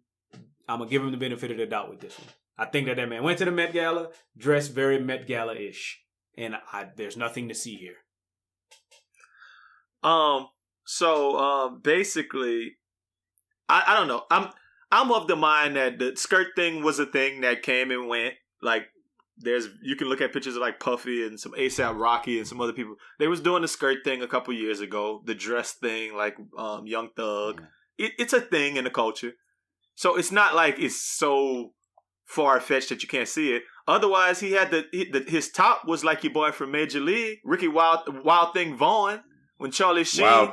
I'm going to give him the benefit of the doubt with this one. I think that man went to the Met Gala, dressed very Met Gala-ish. And there's nothing to see here. So basically, I don't know. I'm of the mind that the skirt thing was a thing that came and went. Like, you can look at pictures of like Puffy and some A$AP Rocky and some other people. They was doing the skirt thing a couple years ago. The dress thing, like Young Thug. It's a thing in the culture. So it's not like it's so far-fetched that you can't see it. Otherwise, he had his top was like your boy from Major League, Ricky Wild Thing Vaughn. When Charlie Sheen had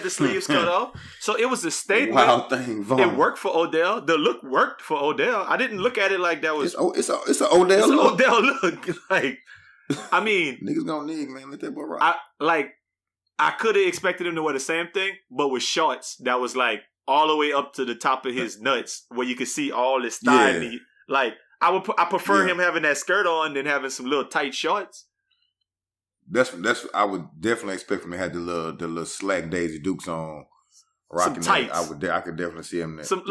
the sleeves cut off. So it was a statement. Wild Thing Vaughn. It worked for Odell. The look worked for Odell. I didn't look at it like that was... It's an Odell look. Odell look. Like, I mean... Niggas gonna nig, man. Let that boy rock. I could have expected him to wear the same thing, but with shorts that was like all the way up to the top of his nuts where you could see all his thigh. Yeah. Like, I prefer him having that skirt on than having some little tight shorts. That's I would definitely expect him to have the little slack Daisy Dukes on, rocking some tights. That. I could definitely see him there. Some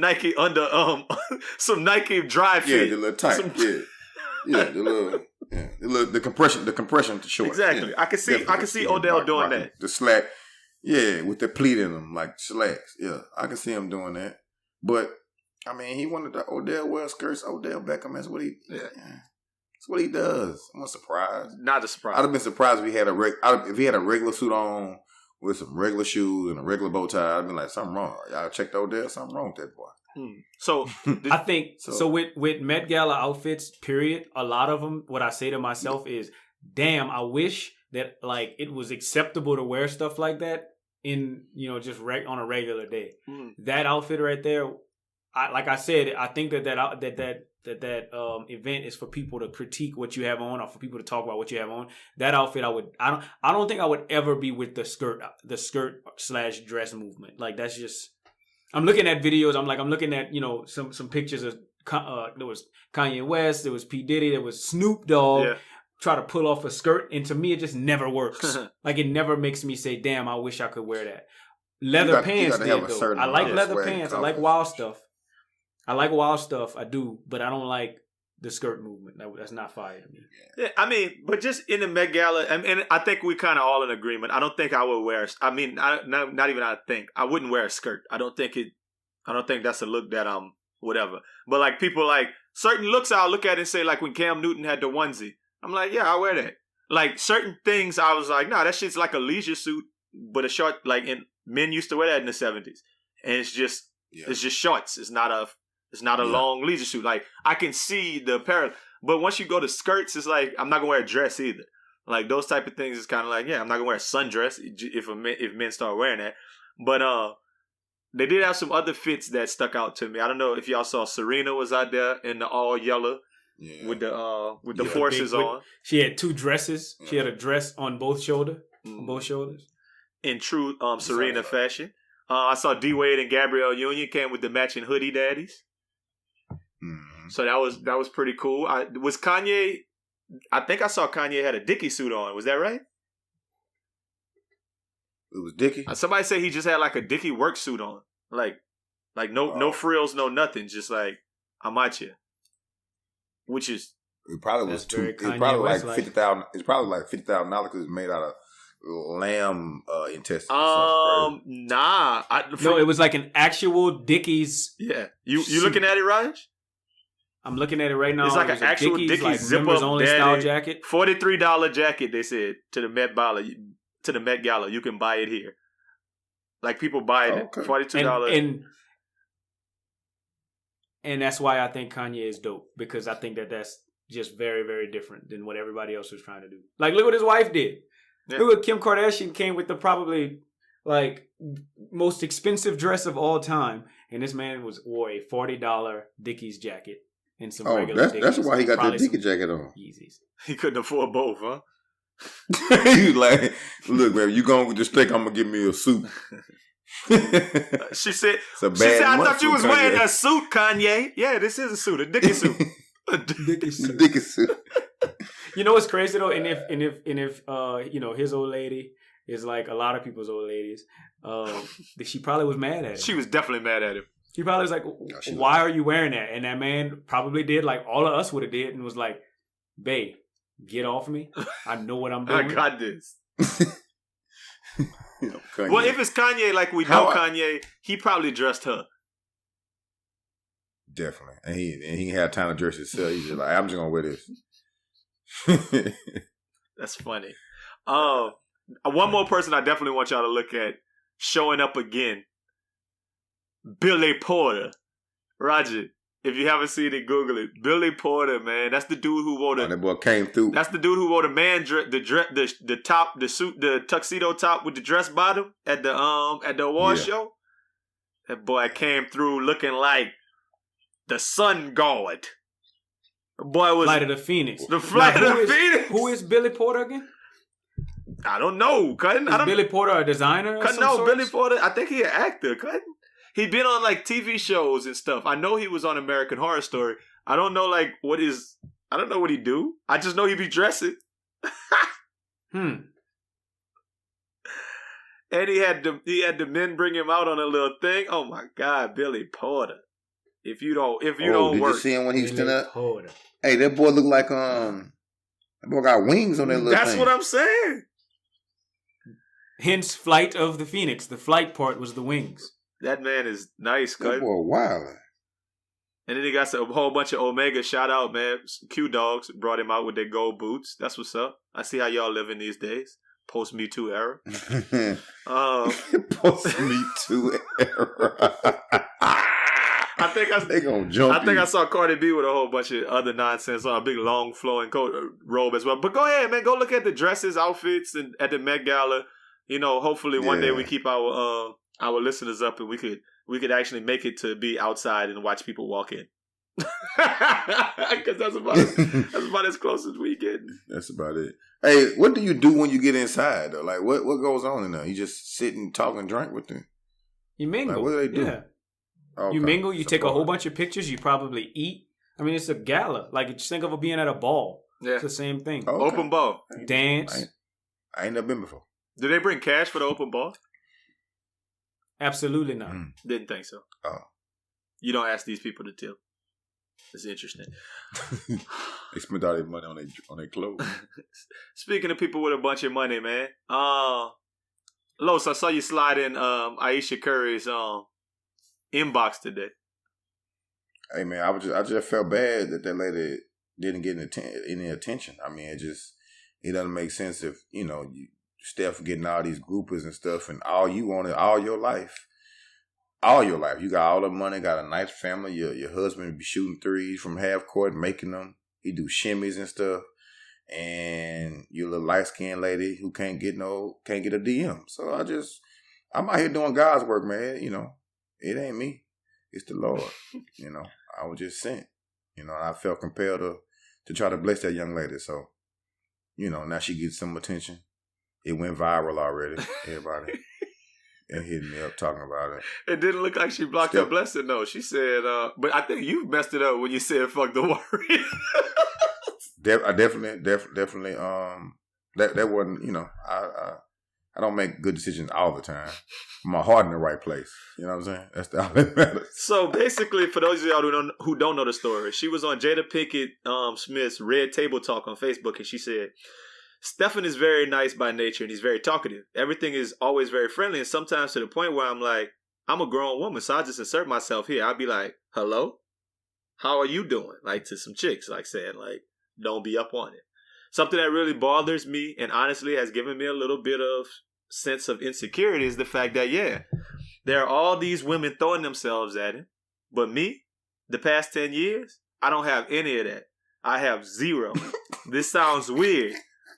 Nike under some Nike dry fit. Yeah, the little tight. The compression to short. Exactly. Yeah. I can see Odell doing that. The slack, with the pleat in them, like slacks. Yeah, I can see him doing that. But I mean, he wanted the Odell wear skirts. Odell Beckham, that's what he. Yeah. That's what he does. I'm not surprised. Not a surprise. I'd have been surprised if he had a regular suit on with some regular shoes and a regular bow tie. I'd been like, something wrong. Y'all checked Odell. Something wrong with that boy. So I think so with Met Gala outfits, period. A lot of them. What I say to myself is, damn, I wish that like it was acceptable to wear stuff like that in just on a regular day. That outfit right there. Like I said, I think that event is for people to critique what you have on, or for people to talk about what you have on. That outfit, I don't think I would ever be with the skirt / dress movement. Like that's just. I'm looking at videos. I'm looking at some pictures of there was Kanye West, there was P Diddy, there was Snoop Dogg. Yeah. Try to pull off a skirt, and to me, it just never works. Like it never makes me say, "Damn, I wish I could wear that." Leather pants, though. I like leather pants. I like wild stuff. I do, but I don't like the skirt movement. That's not fire to me. Yeah, I mean, but just in the Met Gala, and I think we kind of all in agreement. I don't think I would wear. I mean, not even I think I wouldn't wear a skirt. I don't think that's a look that whatever. But like people like certain looks, I'll look at it and say like when Cam Newton had the onesie, I'm like, yeah, I'll wear that. like certain things I was like, nah, that shit's like a leisure suit, but a short, like men used to wear that in the 70s. And it's just shorts. It's not a long leisure suit. Like I can see the parallel. But once you go to skirts, it's like I'm not gonna wear a dress either. Like those type of things is kind of like, yeah, I'm not gonna wear a sundress if men start wearing that. But they did have some other fits that stuck out to me. I don't know if y'all saw Serena was out there in the all yellow with the forces on. She had 2 dresses. She had a dress on both shoulders. In true Serena fashion. I saw D Wade and Gabrielle Union came with the matching hoodie daddies. Mm-hmm. So that was pretty cool. Was Kanye? I think I saw Kanye had a Dickie suit on. Was that right? It was Dickie. Somebody said he just had like a Dickie work suit on, like no frills, no nothing, just like I'm at you. Which is it probably was too. It's probably like $50,000. It's probably like $50,000 because it's made out of lamb intestines. Nah. No, it was like an actual Dickies. Yeah, you looking at it, Raj? I'm looking at it right now. It's like an actual Dickies like zip-up only style jacket. $43 jacket. They said to the Met Gala. You can buy it here. Like people buy it $42. And that's why I think Kanye is dope, because I think that's just very, very different than what everybody else was trying to do. Like, look what his wife did. Yeah. Look what Kim Kardashian came with, the probably like most expensive dress of all time, and this man wore a $40 Dickies jacket and some regular Dickies. That's why he got that Dickie jacket on. Yeezys. He couldn't afford both, huh? He was like, "Look, man, you going with the steak? I'm gonna give me a suit." She said, "I thought you was wearing a suit, Kanye." Yeah, this is a suit, a Dickie suit, a Dickie suit. You know what's crazy though, and if his old lady is like a lot of people's old ladies, she probably was mad at him. She was definitely mad at him. She probably was like, "Why are you wearing that?" And that man probably did like all of us would have did, and was like, "Babe, get off me! I know what I'm doing. I got this." Well, if it's Kanye, like we know Kanye, he probably dressed her. Definitely, and he had time to dress himself. He's just like, I'm just gonna wear this. That's funny. One more person I definitely want y'all to look at showing up again. Billy Porter, Roger. If you haven't seen it, Google it. Billy Porter, man, that's the dude who wore that boy came through. That's the dude who wore the suit, the tuxedo top with the dress bottom at the award show. That boy came through looking like the sun god. The boy was Flight of the Phoenix. The Flight of the Phoenix. Who is Billy Porter again? I don't know, Cutting. Is Billy Porter a designer? No, Billy Porter. I think he an actor, Cutting. He'd been on like TV shows and stuff. I know he was on American Horror Story. I don't know what he do. I just know he be dressing. Hmm. And he had the men bring him out on a little thing. Oh my God, Billy Porter. If you don't did work, you see him when he stood up? Porter. Hey, that boy looked like that boy got wings on that little That's thing. what I'm saying. Hence, Flight of the Phoenix. The flight part was the wings. That man is nice, that boy wild. And then he got a whole bunch of Omega shout out, man. Q Dogs brought him out with their gold boots. That's what's up. I see how y'all living these days. Post Me Too era. Post Me Too era. They gonna jump. I think I saw Cardi B with a whole bunch of other nonsense on a big long flowing coat robe as well. But go ahead, man. Go look at the dresses, outfits, and at the Met Gala. You know, hopefully one day we keep our listeners up and we could actually make it to be outside and watch people walk in. Because that's about as close as we get. That's about it. Hey, what do you do when you get inside though? Like what goes on in there? You just sit and talk and drink with them? You mingle. Like, what do they do? Yeah. Okay. You mingle, you take a whole bunch of pictures, you probably eat. I mean, it's a gala. Like, just think of it being at a ball. Yeah. It's the same thing. Okay. Open ball. Dance. I ain't never been before. Do they bring cash for the open ball? Absolutely not. Didn't think so. Oh. You don't ask these people to tip. It's interesting. They spent all their money on their clothes. Speaking of people with a bunch of money, man. Los, I saw you slide in Ayesha Curry's inbox today. Hey man, I just felt bad that lady didn't get any attention. I mean, it doesn't make sense if, Steph getting all these groupers and stuff, and all you wanted all your life. You got all the money, got a nice family. Your husband be shooting threes from half court, making them. He do shimmies and stuff. And you're a little light skinned lady who can't get a DM. So I'm out here doing God's work, man. It ain't me. It's the Lord. I was just sent. I felt compelled to try to bless that young lady. So, now she gets some attention. It went viral already. Everybody hitting me up talking about it. It didn't look like she blocked her blessing, though. She said, but I think you messed it up when you said fuck the Warriors. I definitely, that wasn't, I don't make good decisions all the time. My heart in the right place. You know what I'm saying? That's all that matters. So basically, for those of y'all who don't know the story, she was on Jada Pinkett Smith's Red Table Talk on Facebook, and she said, Stephen is very nice by nature, and he's very talkative. Everything is always very friendly, and sometimes to the point where I'm like, I'm a grown woman, so I just insert myself here. I'd be like, hello? How are you doing? Like, to some chicks, like saying, like, don't be up on it. Something that really bothers me and honestly has given me a little bit of sense of insecurity is the fact that, there are all these women throwing themselves at him. But me, the past 10 years, I don't have any of that. I have zero. This sounds weird,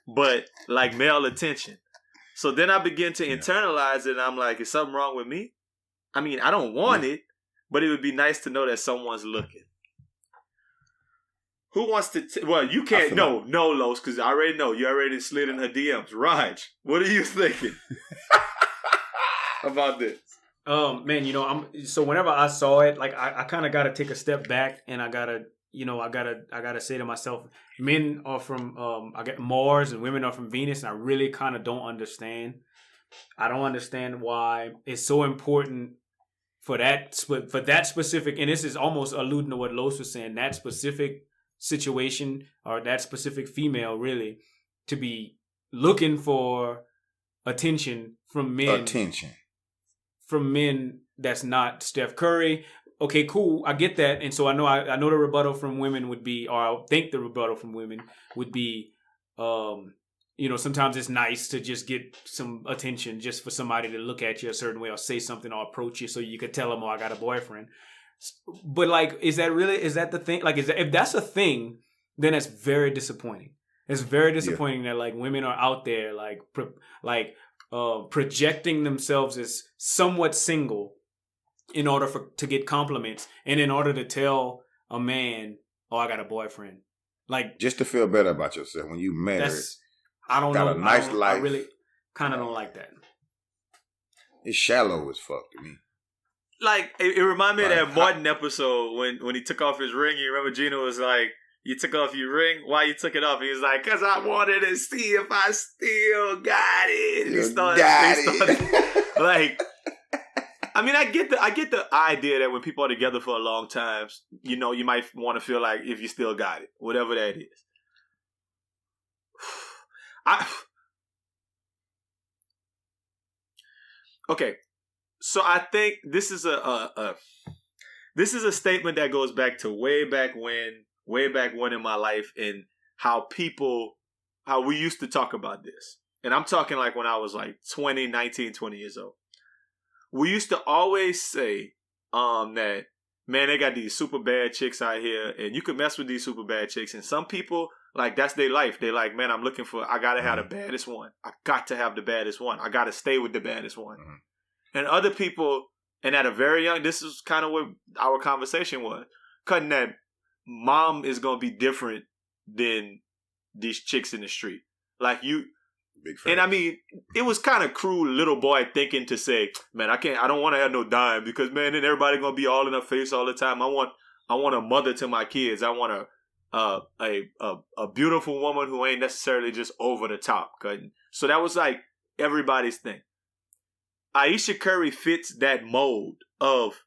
but like male attention. So then I begin to internalize it, and I'm like, is something wrong with me? I mean, I don't want it, but it would be nice to know that someone's looking. Who wants to... well, you can't... No, Los, because I already know. You already slid in her DMs. Raj, what are you thinking about this? Man, so whenever I saw it, like, I kind of got to take a step back, and I got to say to myself, men are from I get Mars and women are from Venus, and I really kind of don't understand. I don't understand why it's so important for that specific, and this is almost alluding to what Los was saying, that specific situation or that specific female really to be looking for attention from men. From men that's not Steph Curry. Okay, cool. I get that. And so I know the rebuttal from women would be, or I think the rebuttal from women would be, sometimes it's nice to just get some attention just for somebody to look at you a certain way or say something or approach you so you could tell them, oh, I got a boyfriend. But like, is that the thing? Like, if that's a thing, then it's very disappointing. It's very disappointing that like women are out there projecting themselves as somewhat single in order to get compliments and in order to tell a man, oh, I got a boyfriend. Like, just to feel better about yourself when you married. I don't know. Got a nice life. I really kind of don't like that. It's shallow as fuck to me. Like, it reminded me of that Martin episode when he took off his ring. You remember Gina was like, you took off your ring? Why you took it off? He was like, because I wanted to see if I still got it. And he started like, I mean, I get the idea that when people are together for a long time, you might want to feel like if you still got it, whatever that is. Okay. So I think this is a statement that goes back to way back when in my life, and how we used to talk about this. And I'm talking like when I was like 20 years old. We used to always say that, man, they got these super bad chicks out here, and you can mess with these super bad chicks. And some people, like, that's their life. They like, man, I gotta have the baddest one. I got to have the baddest one. I gotta stay with the baddest one. Mm-hmm. And other people, and at a very young, this is kind of what our conversation was, cutting that mom is going to be different than these chicks in the street. Like you, big fan. And I mean, it was kind of cruel little boy thinking to say, man, I don't want to have no dime because, man, then everybody going to be all in her face all the time. I want a mother to my kids. I want a beautiful woman who ain't necessarily just over the top. So that was like everybody's thing. Ayesha Curry fits that mold of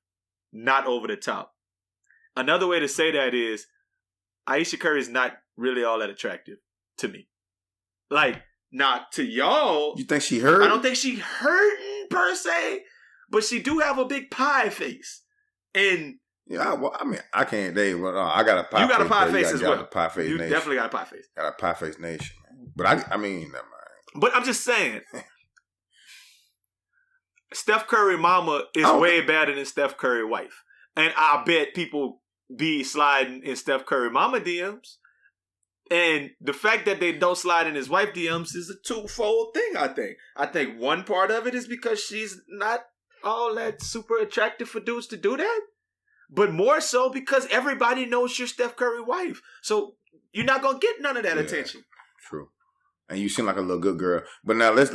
not over the top. Another way to say that is Ayesha Curry is not really all that attractive to me. Like, not to y'all. You think she hurt? I don't think she hurting per se, but she do have a big pie face. And yeah, well, I mean, I can't date. Well, I got a pie face. You got a pie face as well. Got a pie face you nation. Definitely got a pie face. Got a pie face nation, man. But I mean, never mind. But I'm just saying, Steph Curry mama is Oh. way better than Steph Curry wife. And I bet people be sliding in Steph Curry mama DMs. And the fact that they don't slide in his wife DMs is a twofold thing, I think. I think one part of it is because she's not all that super attractive for dudes to do that. But more so because everybody knows you're Steph Curry wife. So you're not going to get none of that attention. True. And you seem like a little good girl. But now let's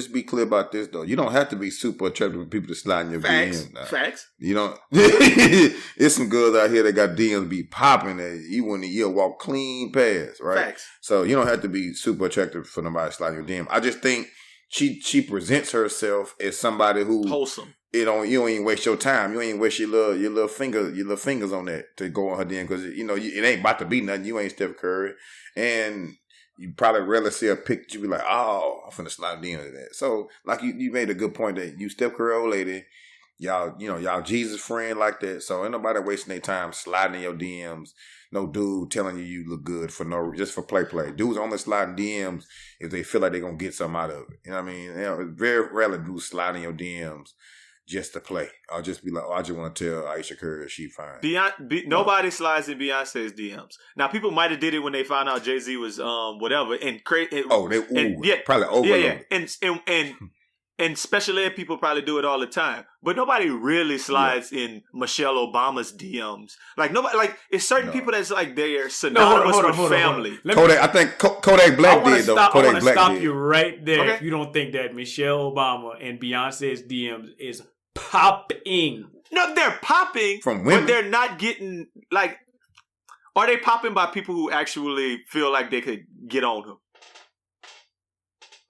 be clear about this though. You don't have to be super attractive for people to slide in your Facts. DMs. Now. Facts. You don't. It's some girls out here that got DMs be popping that you wouldn't you'll walk clean past, right? Facts. So you don't have to be super attractive for nobody to slide in your DM. I just think she presents herself as somebody who Wholesome. You don't even waste your time. You ain't waste your little fingers on that to go on her DM because it ain't about to be nothing. You ain't Steph Curry, and you probably rarely see a picture. You be like, oh, I'm finna slide DM to that. So like you made a good point that you Steph Curry old lady, y'all Jesus friend like that. So ain't nobody wasting their time sliding in your DMs. No dude telling you look good just for play. Dudes only sliding DMs if they feel like they're gonna get something out of it. You know what I mean? Very rarely dudes sliding your DMs just to play. I'll just be like, I just want to tell Ayesha Curry she fine. Nobody slides in Beyonce's DMs. Now, people might have did it when they found out Jay-Z was whatever and probably overloaded. Yeah, and special ed people probably do it all the time. But nobody really slides in Michelle Obama's DMs. Like nobody, like it's certain people that's like they're synonymous with family. Kodak, I think Kodak Black did though. I want to stop did. you right there. Okay. If you don't think that Michelle Obama and Beyonce's DMs is popping. No, they're popping From women. but they're not getting like. Are they popping by people who actually feel like they could get on him?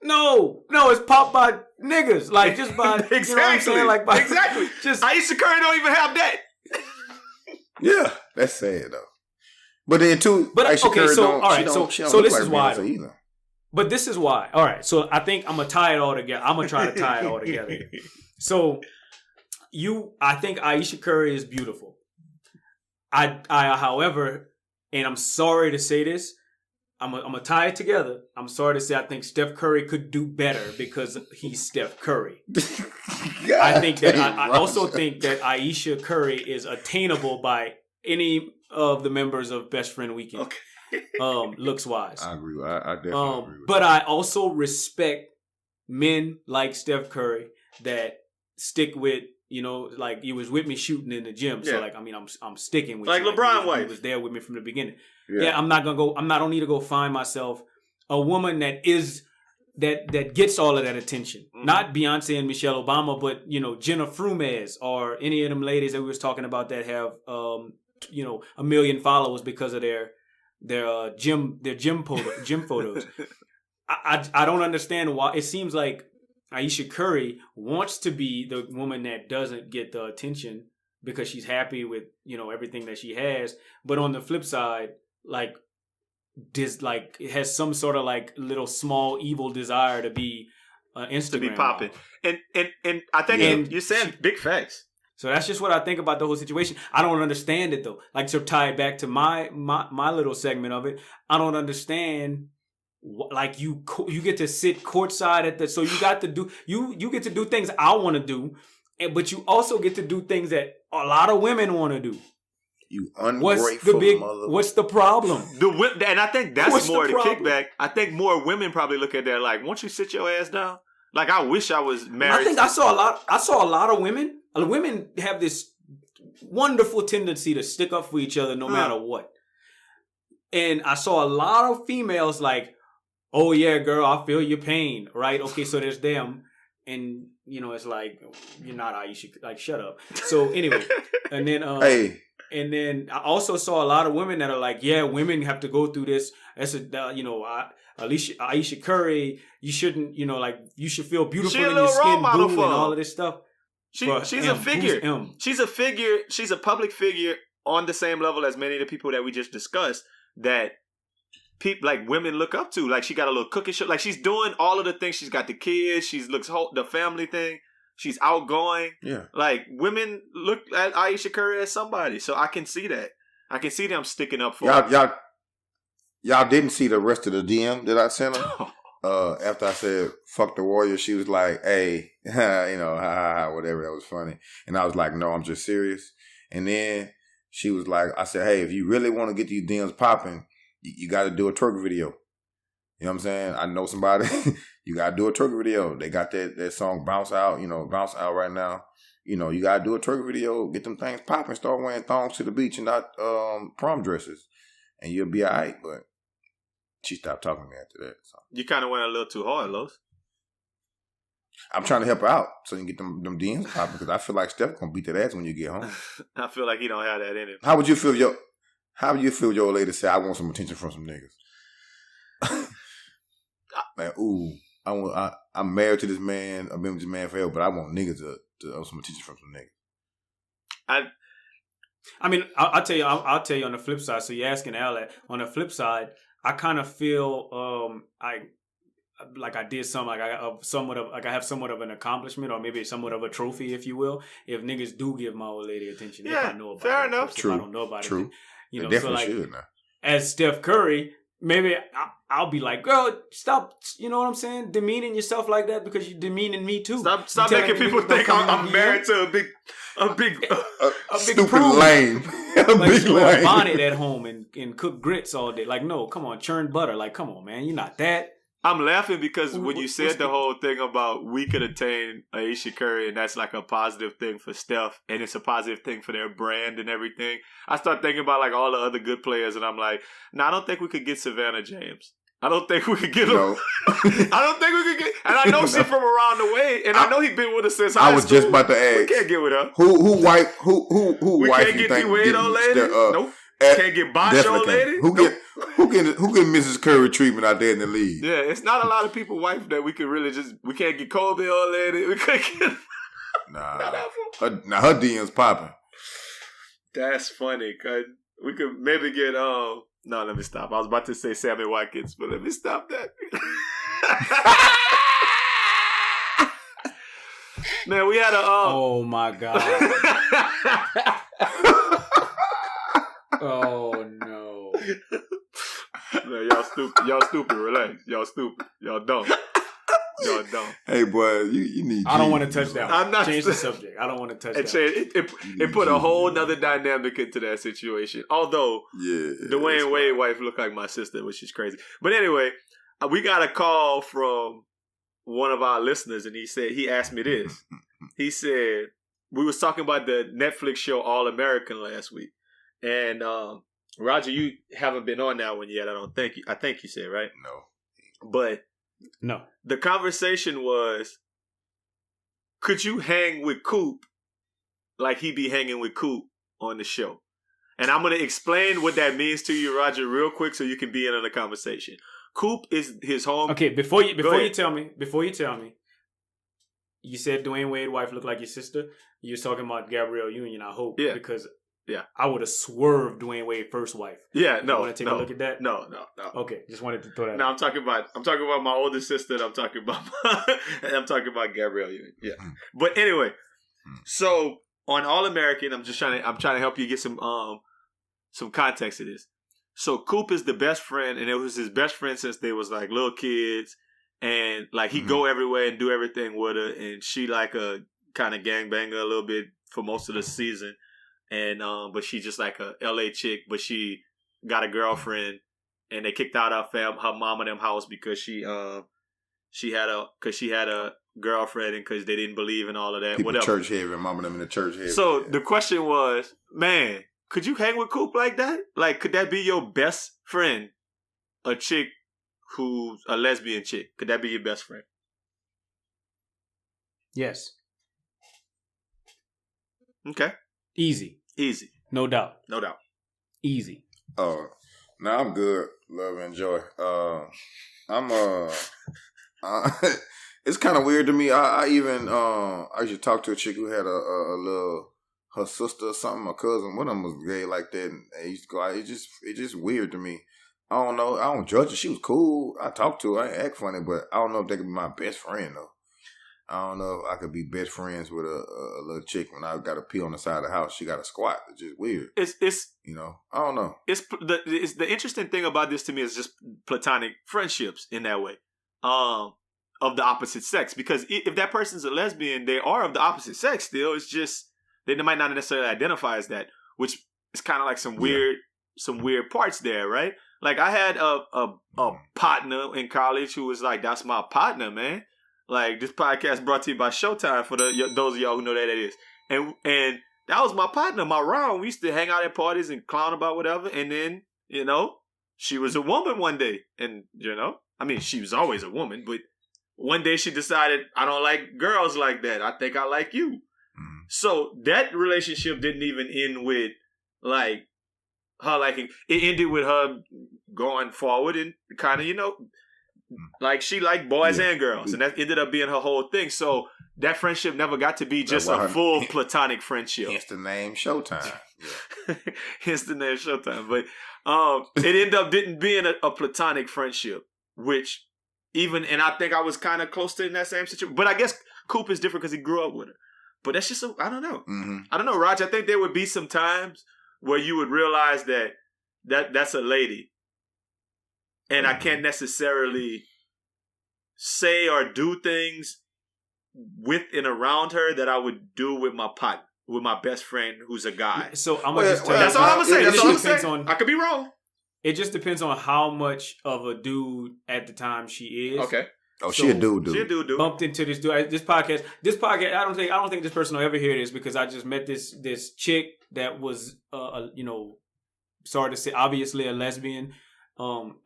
No, it's popped by niggas. Like just by Exactly. You know what I'm saying? Like by, exactly. Just Ayesha Curry don't even have that. Yeah, that's sad though. But then too, But Ayesha okay, Curry so don't, all right, she don't, she don't so look this like is why. Beyonce either. But this is why. All right, so I think I'm gonna tie it all together. I'm gonna try to tie it all together. So I think Ayesha Curry is beautiful. I however, and I'm sorry to say this, I'm gonna tie it together. I'm sorry to say I think Steph Curry could do better because he's Steph Curry. I think that I also think that Ayesha Curry is attainable by any of the members of Best Friend Weekend. Okay. Looks wise. I agree. I definitely agree with But that. I also respect men like Steph Curry that stick with, like you was with me shooting in the gym. So Yeah. like, I mean, I'm sticking with Like you. LeBron he wife. was there with me from the beginning. Yeah. Yeah, I don't need to go find myself a woman that gets all of that attention. Mhm. Not Beyonce and Michelle Obama, but Jenna Frumez or any of them ladies that we was talking about that have 1 million followers because of their gym photos. I don't understand why. It seems like Ayesha Curry wants to be the woman that doesn't get the attention because she's happy with everything that she has. But on the flip side, like it has some sort of like little small evil desire to be Instagram To be model. popping. And I think you're saying big facts. So that's just what I think about the whole situation. I don't understand it though. Like to tie it back to my little segment of it, I don't understand. Like you get to sit courtside at so you got to do you get to do things I want to do, but you also get to do things that a lot of women want to do. You ungrateful mother. What's the problem? And I think that's What's more the the problem? kickback. I think more women probably look at that like, won't you sit your ass down? Like, I wish I was married. I think I saw a lot of women. Women have this wonderful tendency to stick up for each other no matter what. And I saw a lot of females like, oh yeah, girl, I feel your pain, right? Okay, so there's them. And, it's like, you're not Ayesha, like, shut up. So anyway, and then, Hey. And then I also saw a lot of women that are like, yeah, women have to go through this. That's Ayesha Curry, you shouldn't, you should feel beautiful She a in your little role skin, model boo, for and all him. of this stuff. She's a figure. She's a figure. She's a public figure on the same level as many of the people that we just discussed that people like women look up to. Like she got a little cookie show. Like she's doing all of the things. She's got the kids. She looks the family thing. She's outgoing. Yeah. Like women look at Ayesha Curry as somebody. So I can see that. I can see them sticking up for her. y'all didn't see the rest of the DM that I sent her. After I said "fuck the Warriors," she was like, "Hey, whatever." That was funny, and I was like, "No, I'm just serious." And then she was like, "I said, hey, if you really want to get these DMs popping, you got to do a twerk video." You know what I'm saying? I know somebody. You got to do a twerk video. They got that song "Bounce Out." Bounce out right now. You got to do a twerk video. Get them things popping. Start wearing thongs to the beach and not prom dresses, and you'll be all right. But she stopped talking to me after that. So. You kind of went a little too hard, Los. I'm trying to help her out so you can get them DMs popping because I feel like Steph gonna beat that ass when you get home. I feel like he don't have that in him. How would you feel your old lady say, "I want some attention from some niggas"? Man, I'm married to this man. I've been with this man forever, but I want niggas to some attention from some niggas. I mean, I'll tell you on the flip side. So you're asking Al that. On the flip side, I kind of feel I did something, like I have somewhat of an accomplishment, or maybe somewhat of a trophy, if you will, if niggas do give my old lady attention. Yeah, if I know about fair it. enough. True. If I don't know about True. it, They definitely should now. As Steph Curry, maybe I'll be like, girl, stop, you know what I'm saying, demeaning yourself like that because you're demeaning me too. Stop making people think I'm married to a big stupid prude. lame. Like she wear a bonnet at home and cook grits all day. Like, no, come on, churn butter. Like, come on, man, you're not that. I'm laughing because when you said the whole thing about we could attain Ayesha Curry and that's like a positive thing for Steph and it's a positive thing for their brand and everything, I start thinking about like all the other good players and I'm like, I don't think we could get Savannah James. I don't think we could get him. No. I don't think we could get. And I know she's from around the way, and I know he's been with us since high I was school. just about to ask. We can't get with her. Who wife? Who We wife? can't you get think D-Wade old lady. Nope. Can't get Bosh definitely old can't. lady. Who Nope. get Mrs. Curry treatment out there in the league? Yeah, it's not a lot of people wife that we could really just. We can't get Kobe old lady. We can't get. Nah, her DM's popping. That's funny, cause we could maybe get No, let me stop. I was about to say Sammy Watkins, but let me stop that. Man, we had a Oh my god. Oh no. Man, y'all stupid. Relax. Y'all stupid. Y'all dumb. Y'all dumb. Hey, boy, you need. I don't want to touch that. I'm not Change the subject. I don't want to touch that. It put a whole nother dynamic into that situation. Although Dwayne Wade wife looked like my sister, which is crazy. But anyway, we got a call from one of our listeners, and he asked me this. He said we was talking about the Netflix show All American last week, and Roger, you haven't been on that one yet. I think you said, right? No, but. No. The conversation was, could you hang with Coop like he be hanging with Coop on the show? And I'm going to explain what that means to you, Roger, real quick so you can be in on the conversation. Coop is his home. Okay, before you tell me, you said Dwayne Wade wife looked like your sister. You're talking about Gabrielle Union, I hope. Yeah. Because yeah, I would have swerved Dwayne Wade first wife. Yeah, no. You want to take a look at that? No. Okay, just wanted to throw that. No, I'm talking about my older sister. And I'm talking about Gabrielle Union. Yeah, but anyway, so on All American, I'm trying to help you get some context to this. So Coop is the best friend, and it was his best friend since they was like little kids, and like he go everywhere and do everything with her, and she like a kind of gangbanger a little bit for most of the season. And but she just like a LA chick, but she got a girlfriend, and they kicked out her mom and them house because she had a girlfriend and because they didn't believe in all of that. People whatever. Church heavy, mom and them in the church heavy. So the question was, man, could you hang with Coop like that? Like, could that be your best friend? A chick who's a lesbian chick. Could that be your best friend? Yes. Okay. Easy. No doubt. Easy. Oh, no, I'm good. Love and enjoy. It's kind of weird to me. I used to talk to a chick who had a little, her sister or something, my cousin, one of them was gay like that, and they used to go out. It's just weird to me. I don't know. I don't judge her. She was cool. I talked to her. I ain't act funny, but I don't know if they could be my best friend though. I don't know if I could be best friends with a little chick when I got to pee on the side of the house. She got to squat. It's just weird. It's you know. I don't know. It's the interesting thing about this to me is just platonic friendships in that way, of the opposite sex. Because if that person's a lesbian, they are of the opposite sex still. It's just they might not necessarily identify as that, which is kind of like some weird parts there, right? Like I had a partner in college who was like, "That's my partner, man." Like this podcast brought to you by Showtime for those of y'all who know that it is, and that was my partner, my round. We used to hang out at parties and clown about whatever, and then she was a woman one day, and I mean she was always a woman, but one day she decided I don't like girls like that. I think I like you. So that relationship didn't even end with like her liking. It ended with her going forward and kind of like she liked boys and girls, and that ended up being her whole thing. So that friendship never got to be just a full platonic friendship. Hence the name Showtime. Yeah. Hence the name Showtime. But it ended up didn't being a platonic friendship, which and I think I was kind of close to in that same situation. But I guess Coop is different because he grew up with her. But that's just I don't know. Mm-hmm. I don't know, Raj. I think there would be some times where you would realize that's a lady. And I can't necessarily say or do things with and around her that I would do with my partner, with my best friend who's a guy. So I'm gonna just tell you. That's all I'm gonna say. That's all I'm saying. On, I could be wrong. It just depends on how much of a dude at the time she is. Okay. Oh, she a dude. She a dude. Bumped into this dude. This podcast. I don't think this person will ever hear this because I just met this chick that was sorry to say, obviously a lesbian.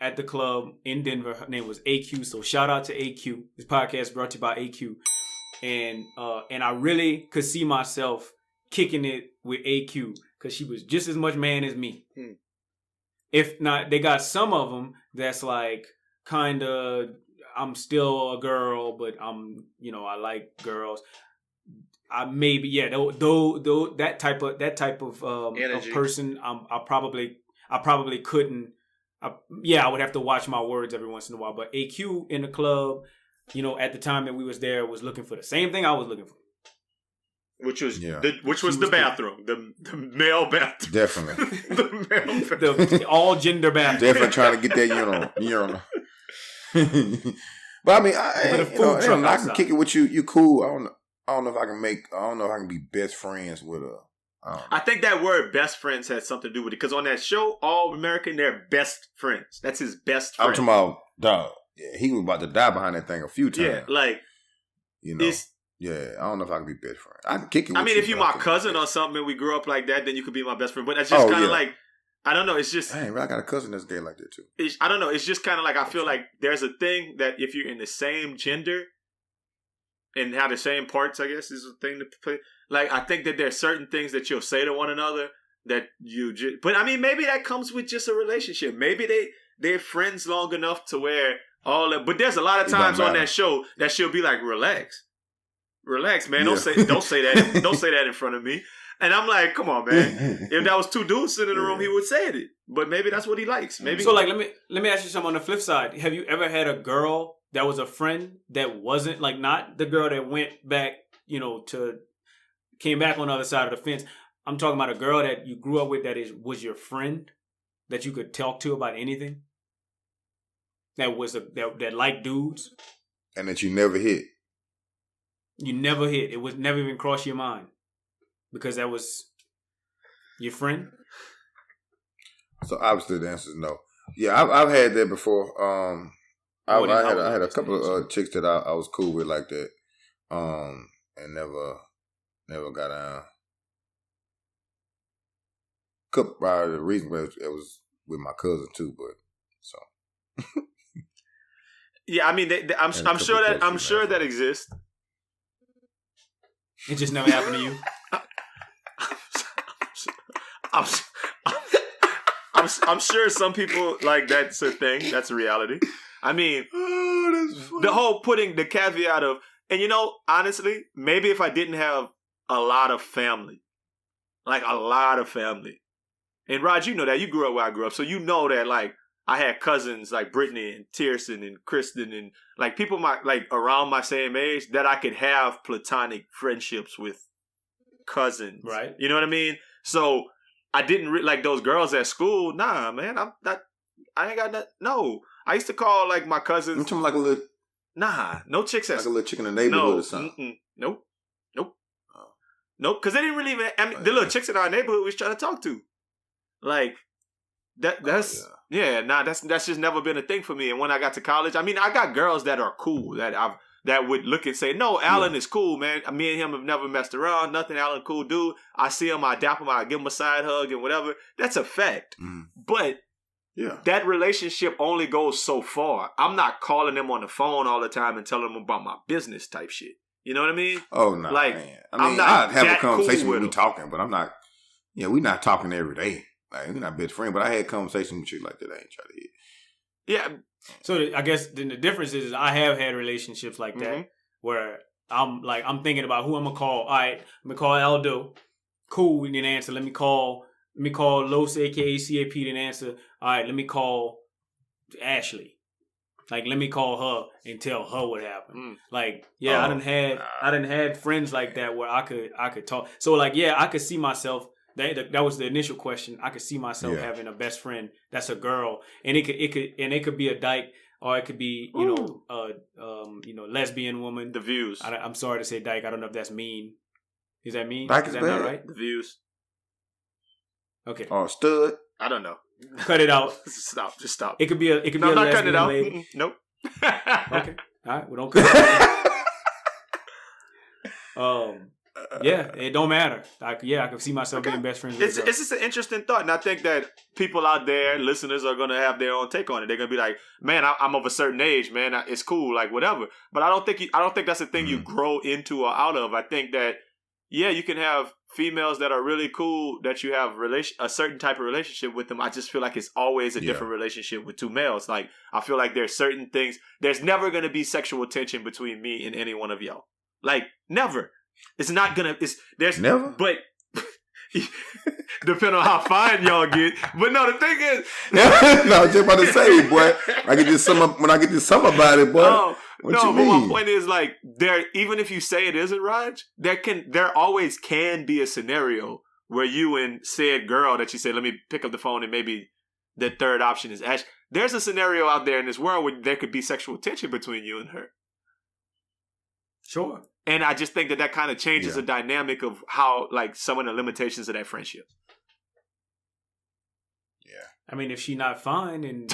At the club in Denver. Her name was AQ. So shout out to AQ. This podcast is brought to you by AQ. And I really could see myself kicking it with AQ because she was just as much man as me. If not, they got some of them that's like kind of I'm still a girl, but I like girls. I maybe though that type of person. I probably couldn't. I would have to watch my words every once in a while. But AQ in the club, at the time that we was there, was looking for the same thing I was looking for, which was the bathroom, the male bathroom, definitely the male bathroom. the all gender bathroom. Definitely trying to get that urinal. But I mean, I can kick it with you. You cool. I don't know if I can be best friends with her. I think that word "best friends" has something to do with it because on that show, All American, they're best friends. That's his best friend. I'm talking about dog. Yeah, he was about to die behind that thing a few times. Yeah, like I don't know if I can be best friend. I can kick it. With if you're my cousin or something and we grew up like that, then you could be my best friend. But that's just kind of like I don't know. It's just I got a cousin that's gay like that too. I don't know. It's just kind of like I feel like there's a thing that if you're in the same gender and have the same parts, I guess is a thing to play. Like, I think that there are certain things that you'll say to one another that you just... But, I mean, maybe that comes with just a relationship. Maybe they're friends long enough to where all that... But there's a lot of times on that show that she'll be like, relax, man. Don't say that. Don't say that in front of me. And I'm like, come on, man. If that was two dudes sitting in the room, he would say it. But maybe that's what he likes. Maybe. So, like, let me ask you something on the flip side. Have you ever had a girl that was a friend that wasn't, like, not the girl that went back, came back on the other side of the fence? I'm talking about a girl that you grew up with was your friend that you could talk to about anything. That liked dudes. And that you never hit. You never hit. It would never even cross your mind because that was your friend. So obviously the answer is no. Yeah, I've had that before. I had a couple of chicks that I was cool with like that, and never got on. By the reason it was with my cousin too, but so. Yeah, I mean, I'm sure that exists. It just never happened to you. I'm sure some people like that's a thing. That's a reality. I mean, the whole putting the caveat of, and honestly, maybe if I didn't have a lot of family, and Raj, you know that you grew up where I grew up, so you know that like I had cousins like Brittany and Tierson and Kristen and like people around my same age that I could have platonic friendships with cousins. Right. You know what I mean? So I didn't like those girls at school. Nah, man, I ain't got that. No, I used to call like my cousins. I'm talking like a little. Nah, no chicks at like a little chick in the neighborhood or something. Nope. Nope. Because they didn't really even. I mean, the little chicks in our neighborhood we was trying to talk to. Like that. That's that's just never been a thing for me. And when I got to college, I mean, I got girls that are cool that would look and say, "No, Alan is cool, man. Me and him have never messed around. Nothing. Alan, cool dude. I see him, I dap him, I give him a side hug and whatever. That's a fact. But that relationship only goes so far. I'm not calling them on the phone all the time and telling them about my business type shit. You know what I mean? Oh no, like man. I mean, I'd have a conversation with you talking, but I'm not. Yeah, we're not talking every day. Like we're not best friends, but I had conversations with you like that. I ain't trying to hit. Yeah. So I guess then the difference is I have had relationships like that where I'm thinking about who I'm gonna call. All right, I'm gonna call Aldo. Cool, we didn't answer. Let me call Los, aka CAP, didn't answer. All right, let me call Ashley. Like, let me call her and tell her what happened. Like, yeah, I done had friends like that where I could talk. So like, yeah, I could see myself. That was the initial question. I could see myself having a best friend that's a girl, and it could be a dyke, or it could be lesbian woman. The views. I'm sorry to say dyke. I don't know if that's mean. Is that mean? Dyke is that bad. not right? The views. Okay. Oh, stud. I don't know. Cut it out. Stop. Just stop. It could be a I'm not lesbian cutting it out. lady. Nope. Okay. All right. Well, don't cut it out. Yeah, it don't matter. I can see myself being best friends with a girl. It's just an interesting thought, and I think that people out there, listeners, are gonna have their own take on it. They're gonna be like, "Man, I'm of a certain age, man. It's cool, like whatever." But I don't think that's a thing you grow into or out of. I think that you can have females that are really cool that you have a certain type of relationship with them. I just feel like it's always a different relationship with two males. Like I feel like there's certain things. There's never gonna be sexual tension between me and any one of y'all. Like never. It's not gonna. There's never. But depending on how fine y'all get. But no, the thing is, no, I was just about to say, boy. I get this when I get this sum about it, boy. What you mean? But my point is, like, even if you say it isn't Raj, there always can be a scenario where you and said girl that you say, let me pick up the phone and maybe the third option is Ash. There's a scenario out there in this world where there could be sexual tension between you and her. Sure. And I just think that kind of changes the dynamic of how, like, some of the limitations of that friendship. Yeah. I mean, if she's not fine, and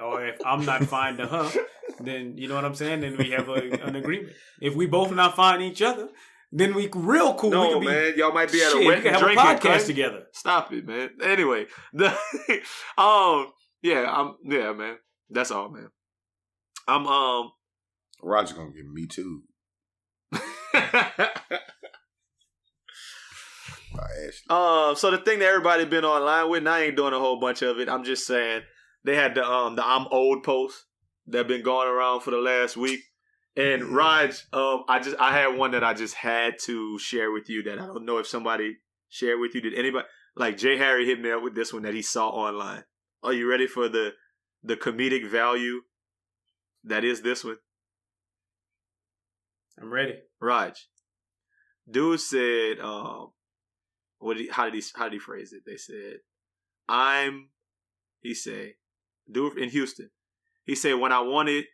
or if I'm not fine to her, then you know what I'm saying. Then we have an agreement. If we both not fine each other, then we real cool. No, we man, y'all might be at a we wedding can have a drinking, podcast together. Stop it, man. Anyway, man. That's all, man. Roger's gonna get me too. So the thing that everybody been online with, and I ain't doing a whole bunch of it. I'm just saying they had the I'm old post that been going around for the last week. And Raj, I had one that I just had to share with you that I don't know if somebody shared with you. Did anybody, like Jay Harry hit me up with this one that he saw online. Are you ready for the comedic value that is this one? I'm ready. Raj, dude said, how did he phrase it? They said, dude in Houston, he said, when I wanted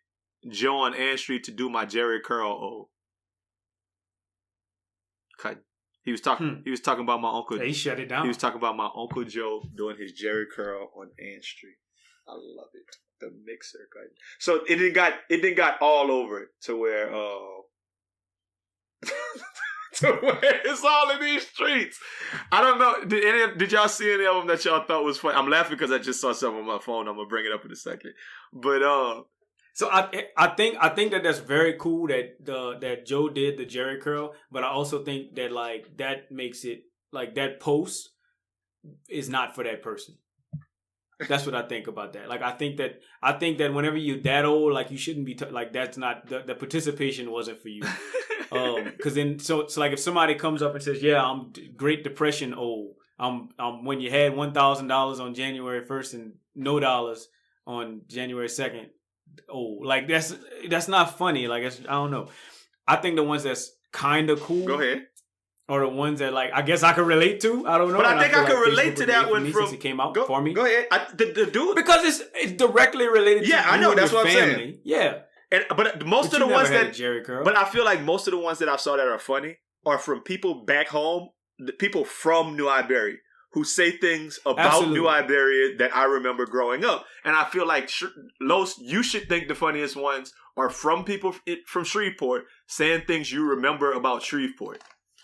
Joe on Ann Street to do my Jerry Curl cut. He was talking about my uncle. He shut it down. He was talking about my Uncle Joe doing his Jerry Curl on Ann Street. I love it. The mixer cut. So it didn't got all over it to where it's all in these streets. I don't know. Did y'all see any of them that y'all thought was funny? I'm laughing because I just saw some on my phone. I'm gonna bring it up in a second. But so I think that's very cool that Joe did the Jerry curl. But I also think that like that makes it like that post is not for that person. That's what I think about that. Like I think that whenever you're that old, like you shouldn't be like that's not the participation wasn't for you. Because then so like if somebody comes up and says, "Yeah, I'm Great Depression old," when you had $1,000 on January 1st and no dollars on January 2nd. Oh, like that's not funny. Like I don't know. I think the ones that's kind of cool. Go ahead. Or the ones that like I guess I could relate to. I don't know. But I think I could like relate Facebook to that one since it came out for me. Go ahead. The dude, because it's directly related to I you know and that's your what family. I'm saying. Yeah. But most But of the ones had that a Jerry curl. But I feel like most of the ones that I saw that are funny are from people back home, the people from New Iberia who say things about New Iberia that I remember growing up. And I feel like Los, you should think the funniest ones are from people from Shreveport saying things you remember about Shreveport.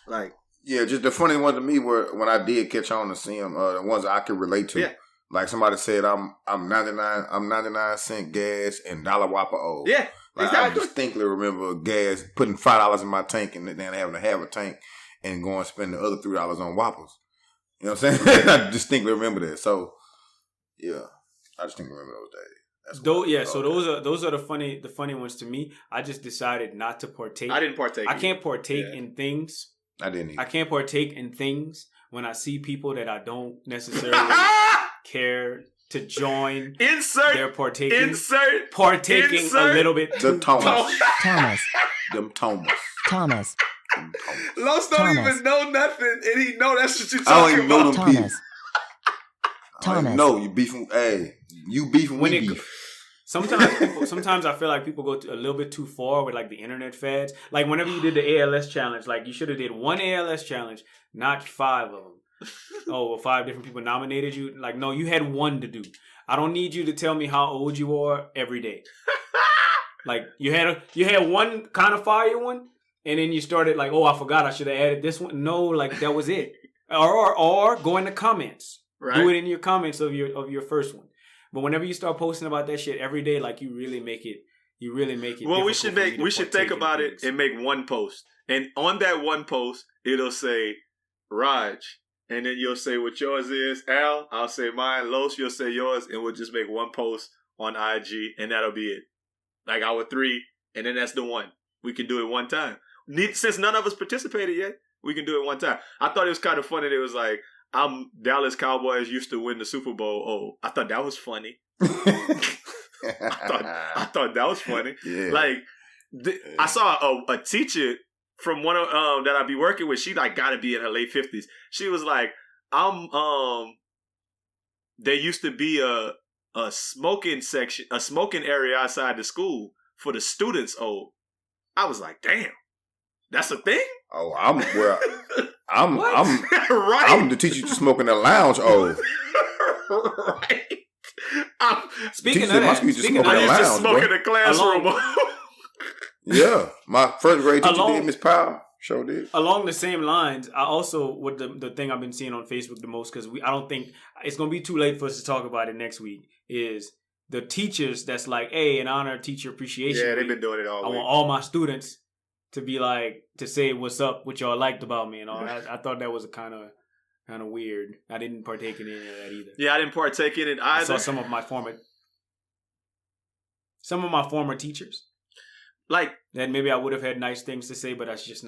Like, yeah, just the funny ones to me were when I did catch on to see them, the ones I could relate to. Yeah. Like somebody said, I'm 99 cent gas and $1 Whopper old. Yeah, like, exactly. I distinctly remember gas putting $5 in my tank and then having to have a tank and going and spend the other $3 on Whoppers. You know what I'm saying? I distinctly remember that. So, yeah, I distinctly remember those days. Those are the funny ones to me. I just decided not to partake. I didn't partake. I can't partake in things. I didn't either. I can't partake in things when I see people that I don't necessarily care to join. They're partaking a little bit. The Thomas. Them Thomas. Los don't even know nothing, and he know that's what you're I talking don't even know about. them people. Thomas. No, you beefing. Hey, you beefing. We beef. Sometimes I feel like people go a little bit too far with like the internet fads. Like whenever you did the ALS challenge, like you should have did one ALS challenge, not 5 of them. Oh, well, 5 different people nominated you. Like, no, you had one to do. I don't need you to tell me how old you are every day. Like you had one kind of fire one, and then you started like, oh, I forgot I should have added this one. No, like that was it. Or go in the comments. Right. Do it in your comments of your first one. But whenever you start posting about that shit every day, like you really make it. Well, we should think about it and make one post, and on that one post, it'll say Raj, and then you'll say what yours is. Al, I'll say mine. Los, you'll say yours, and we'll just make one post on IG, and that'll be it. Like our 3, and then that's the one. We can do it one time. Since none of us participated yet, we can do it one time. I thought it was kind of funny. It was like, Dallas Cowboys used to win the Super Bowl. Oh, I thought that was funny. I thought that was funny. Yeah. Like, I saw a teacher from one of that I be working with. She like got to be in her late 50s. She was like, there used to be a smoking section, a smoking area outside the school for the students. Oh, I was like, damn, that's a thing. Oh, I'm right. I'm the teacher to smoke in the lounge. Oh, right. Speaking of that, I used to smoke in the classroom. Yeah, my first grade teacher did, Miss Powell. Sure did. Along the same lines, I also what the thing I've been seeing on Facebook the most, because I don't think it's gonna be too late for us to talk about it next week, is the teachers that's like, hey, in honor of Teacher Appreciation Week, they've been doing it all I week. want all my students to be like, to say what's up, what y'all liked about me and all. I thought that was kind of weird. I didn't partake in any of that either. Yeah, I didn't partake in it either. I saw some of my former teachers. Like that maybe I would have had nice things to say, but I just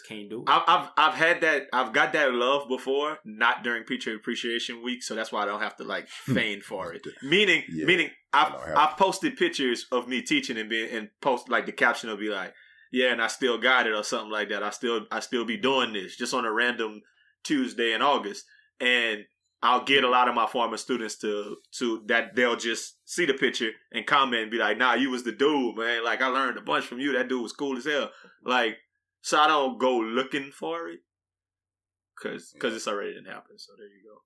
can't do it. I've had that. I've got that love before, not during Teacher Appreciation Week, so that's why I don't have to like feign for it. Meaning, I've posted pictures of me teaching and post like the caption will be like, yeah, and I still got it or something like that. I still be doing this just on a random Tuesday in August, and I'll get a lot of my former students to that they'll just see the picture and comment and be like, nah, you was the dude, man. Like, I learned a bunch from you. That dude was cool as hell. Like, so I don't go looking for it because it's already didn't happen. So there you go.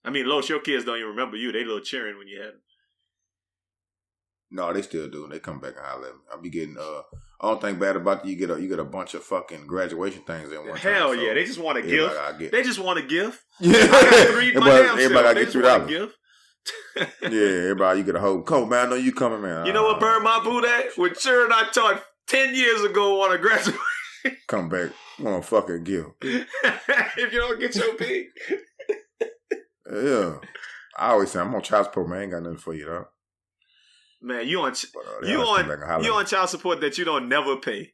I mean, Los, your kids don't even remember you. They little cheering when you had them. No, they still do. They come back and holler at me. I'll be getting, I don't think bad about you. You get a bunch of fucking graduation things in one time. Hell yeah. They just want a gift. They just want a gift. Yeah. Everybody got to get $3. Yeah, everybody, you get a whole coat, man. I know you coming, man. You know what burned my boot at? When Sharon I taught 10 years ago on a graduation. Come back. I want a fucking gift. If you don't get your pig. Yeah. I always say, I'm on child support, man. I ain't got nothing for you, though. Man, you on child support that you don't never pay.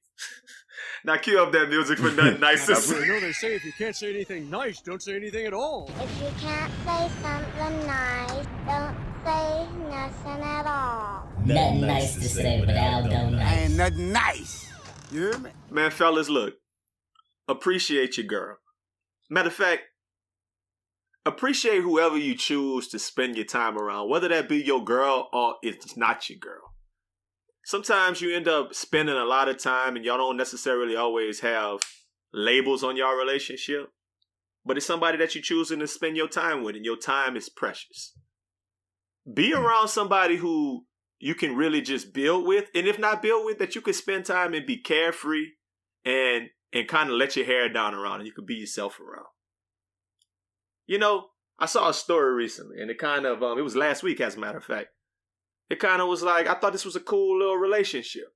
Now cue up that music for nothing nice to You say. know they say if you can't say anything nice, don't say anything at all. If you can't say something nice, don't say nothing at all. Nothing nice to say, but Al don't nice. Ain't nothing nice. You hear me? Man, fellas, look. Appreciate your girl. Matter of fact, appreciate whoever you choose to spend your time around, whether that be your girl or it's not your girl. Sometimes you end up spending a lot of time and y'all don't necessarily always have labels on your relationship, but it's somebody that you're choosing to spend your time with, and your time is precious. Be around somebody who you can really just build with, and if not build with, that you can spend time and be carefree and kind of let your hair down around, and you can be yourself around. You know, I saw a story recently, and it kind of, it was last week, as a matter of fact. It kind of was like, I thought this was a cool little relationship.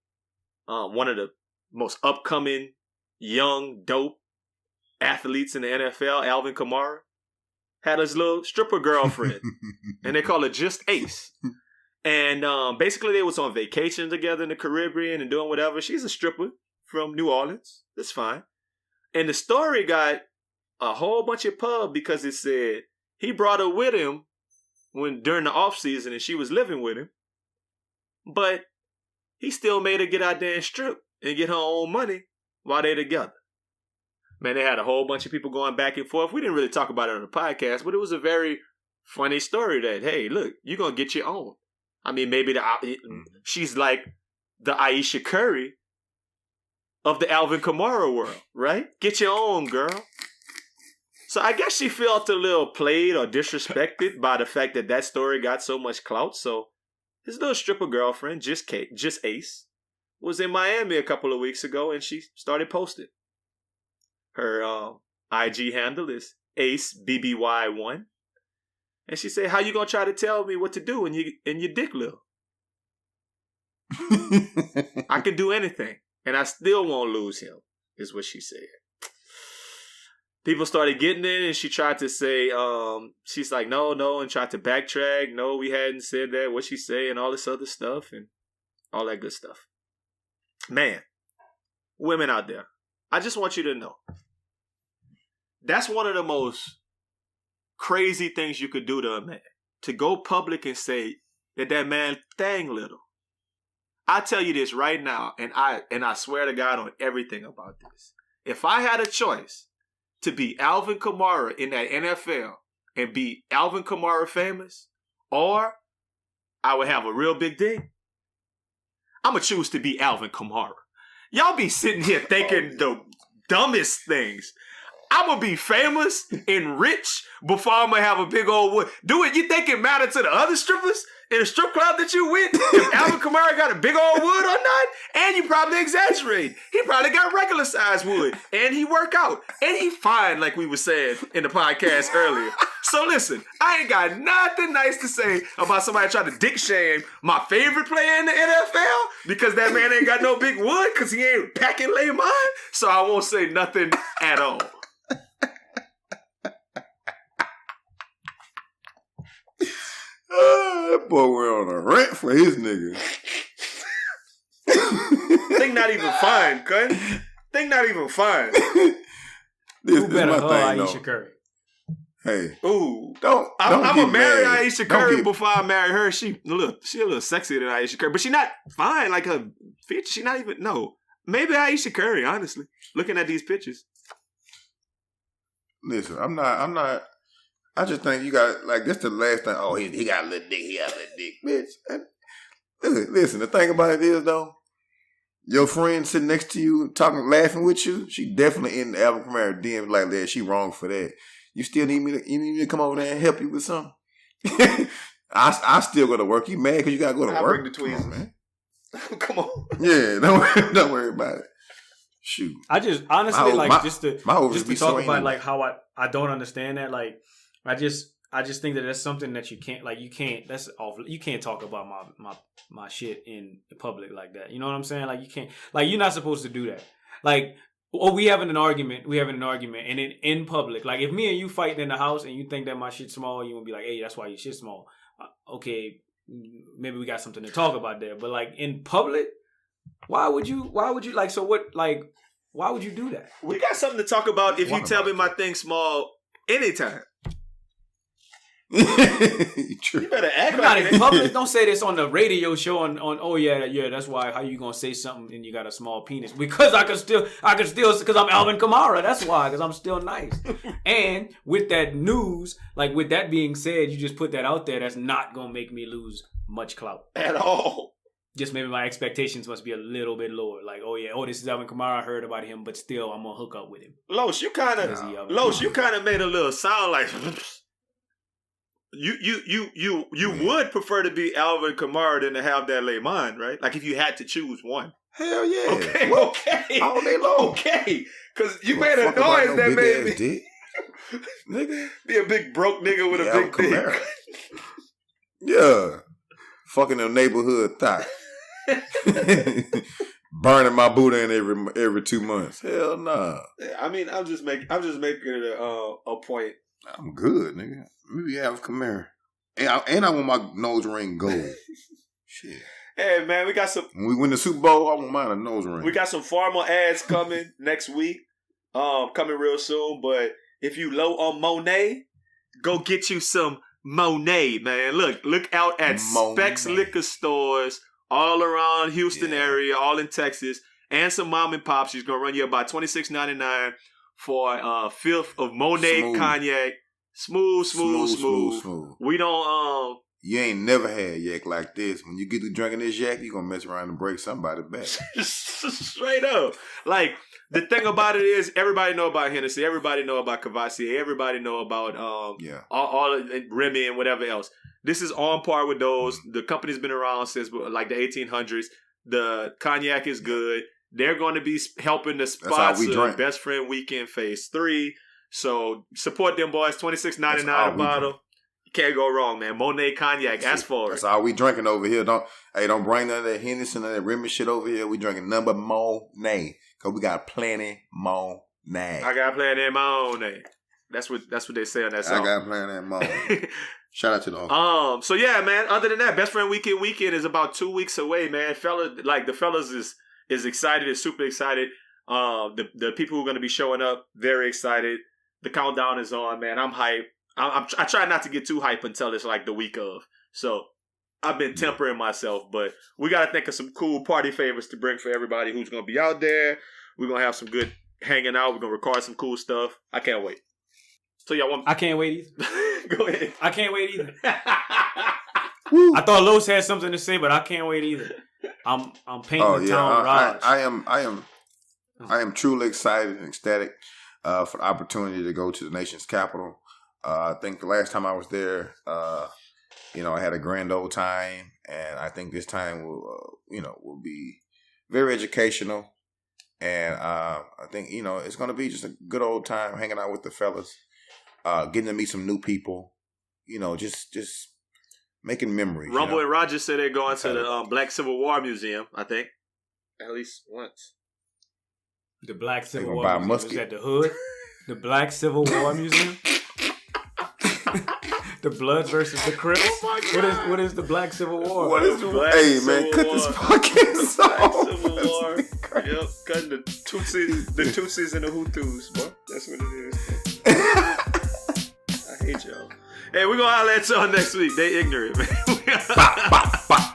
One of the most upcoming, young, dope athletes in the NFL, Alvin Kamara, had his little stripper girlfriend, and they call her Just Ace. And basically, they was on vacation together in the Caribbean and doing whatever. She's a stripper from New Orleans. That's fine. And the story got a whole bunch of pub because it said he brought her with him during the off season, and she was living with him. But he still made her get out there and strip and get her own money while they together. Man, they had a whole bunch of people going back and forth. We didn't really talk about it on the podcast, but it was a very funny story that, hey, look, you're going to get your own. I mean, maybe she's like the Ayesha Curry of the Alvin Kamara world, right? Get your own, girl. So I guess she felt a little played or disrespected by the fact that story got so much clout. So his little stripper girlfriend, Just Ace, was in Miami a couple of weeks ago, and she started posting. Her IG handle is AceBBY1. And she said, how you going to try to tell me what to do when your dick little? I can do anything, and I still won't lose him, is what she said. People started getting in, and she tried to say, she's like, no, and tried to backtrack. No, we hadn't said that. What she say, and all this other stuff, and all that good stuff. Man, women out there, I just want you to know, that's one of the most crazy things you could do to a man. To go public and say that man thang little. I tell you this right now, and I swear to God on everything about this. If I had a choice to be Alvin Kamara in that NFL and be Alvin Kamara famous, or I would have a real big dick, I'm going to choose to be Alvin Kamara. Y'all be sitting here thinking the dumbest things. I'm going to be famous and rich before I'm going to have a big old wood. Do it. You think it mattered to the other strippers in the strip club that you went? If Alvin Kamara got a big old wood or not? And you probably exaggerate. He probably got regular size wood. And he work out. And he fine, like we were saying in the podcast earlier. So listen, I ain't got nothing nice to say about somebody trying to dick shame my favorite player in the NFL because that man ain't got no big wood because he ain't packing lay mine. So I won't say nothing at all. That boy went on a rant for his nigga. Think not even fine, cut. Think not even fine. Who better her thing, Ayesha though. Curry? Hey, Ooh, I'm gonna marry mad. Ayesha Curry before I marry her. She a little sexier than Ayesha Curry, but she not fine. Like her feature, she not even. No, maybe Ayesha Curry. Honestly, looking at these pictures. Listen, I'm not. I just think you got like this. The last thing. Oh, he got a little dick. He got a little dick, bitch. Listen. The thing about it is though, your friend sitting next to you, talking, laughing with you. She definitely in the Alvin Kamara DM like that. She wrong for that. You still need me to come over there and help you with something? I still go to work. You mad because you gotta go to work? Bring the tweezers, man. Come on. Yeah, don't worry about it. Shoot. I just honestly just to talk about like how I don't understand that. Like I just think that that's something that you can't that's awful. You can't talk about my shit in public like that. You know what I'm saying? Like you can't, like you're not supposed to do that. Like, we having an argument, and then in public, like if me and you fighting in the house and you think that my shit's small, you gonna be like, hey, that's why your shit's small. Okay, maybe we got something to talk about there. But like in public, why would you like, so what, like Why would you do that? We got something to talk about if you One tell me about my that. thing small anytime. True. You better act Not like in it. public. Don't say this on the radio show on oh yeah, that's why. How you gonna say something and you got a small penis? Because I can still because I'm Alvin Kamara. That's why, because I'm still nice. And with that news, like with that being said, you just put that out there. That's not gonna make me lose much clout At all. Just maybe my expectations must be a little bit lower. Like, oh yeah, this is Alvin Kamara. I heard about him, but still, I'm gonna hook up with him. Los, you kind Because he of Alvin made a little sound like you would prefer to be Alvin Kamara than to have that lay mine, right? Like if you had to choose one. Hell yeah. Okay, What? okay, All day long. okay. Because you Well, made a fuck about noise no that made big me ass dick. Nigga. be a big broke nigga with Yeah, a big dick. Camaro. Yeah. Fucking a neighborhood thought. Burning my Buddha in every 2 months. Hell nah. I mean, I'm just making it a point. I'm good, nigga. Maybe have a Camaro. And I want my nose ring gold. Shit. Hey man, we got some When we win the Super Bowl, I want mine a nose ring. We got some formal ads coming next week. Coming real soon. But if you low on Monet, go get you some Monet, man. Look out at Monet. Specs liquor stores all around Houston area, all in Texas, and some mom and pop. She's gonna run you about $26.99 for a fifth of Monet Smooth. cognac. Smooth. We don't You ain't never had yak like this. When you get to drinking this yak, you gonna mess around and break somebody's back. straight up. Like the thing about it is, everybody know about Hennessy, everybody know about Cavassier, everybody know about all of Remy and whatever else. This is on par with those. The company's been around since like the 1800s. The cognac is good. They're going to be helping to sponsor Best Friend Weekend Phase 3. So support them boys. $26.99 a bottle. You can't go wrong, man. Monet Cognac. Ask for it. That's all we drinking over here. Don't bring none of that Hennessy and that Remy shit over here. We drinking none but Monet. Cause we got plenty Monet. I got plenty Monet. That's what they say on that song. I got plenty Monet. Shout out to the office. So yeah, man. Other than that, Best Friend Weekend is about 2 weeks away, man. The fellas is excited. Is super excited. The people who are going to be showing up, very excited. The countdown is on, man. I'm hyped. I try not to get too hyped until it's like the week of. So I've been tempering myself, but we got to think of some cool party favors to bring for everybody who's going to be out there. We're going to have some good hanging out. We're going to record some cool stuff. I can't wait. So y'all want? I can't wait either. Go ahead. I can't wait either. I thought Los had something to say, but I can't wait either. I'm painting the town Raj. I am truly excited and ecstatic for the opportunity to go to the nation's capital. I think the last time I was there, I had a grand old time, and I think this time will be very educational. And I think it's going to be just a good old time hanging out with the fellas, getting to meet some new people. Just making memories. Rumble and Rogers said they're going to the Black Civil War Museum. I think at least once. The Black Civil buy War a Museum is at the hood. The Black Civil War Museum. The Bloods versus the Crips. Oh What is the Black Civil War? What is the Black Hey Civil man, cut War. this podcast off. Black Civil War. Yep, cutting the Tutsis and the Hutus, boy. That's what it is. I hate y'all. Hey, we're gonna holler at y'all next week. They ignorant, man. Bop, bop, bop.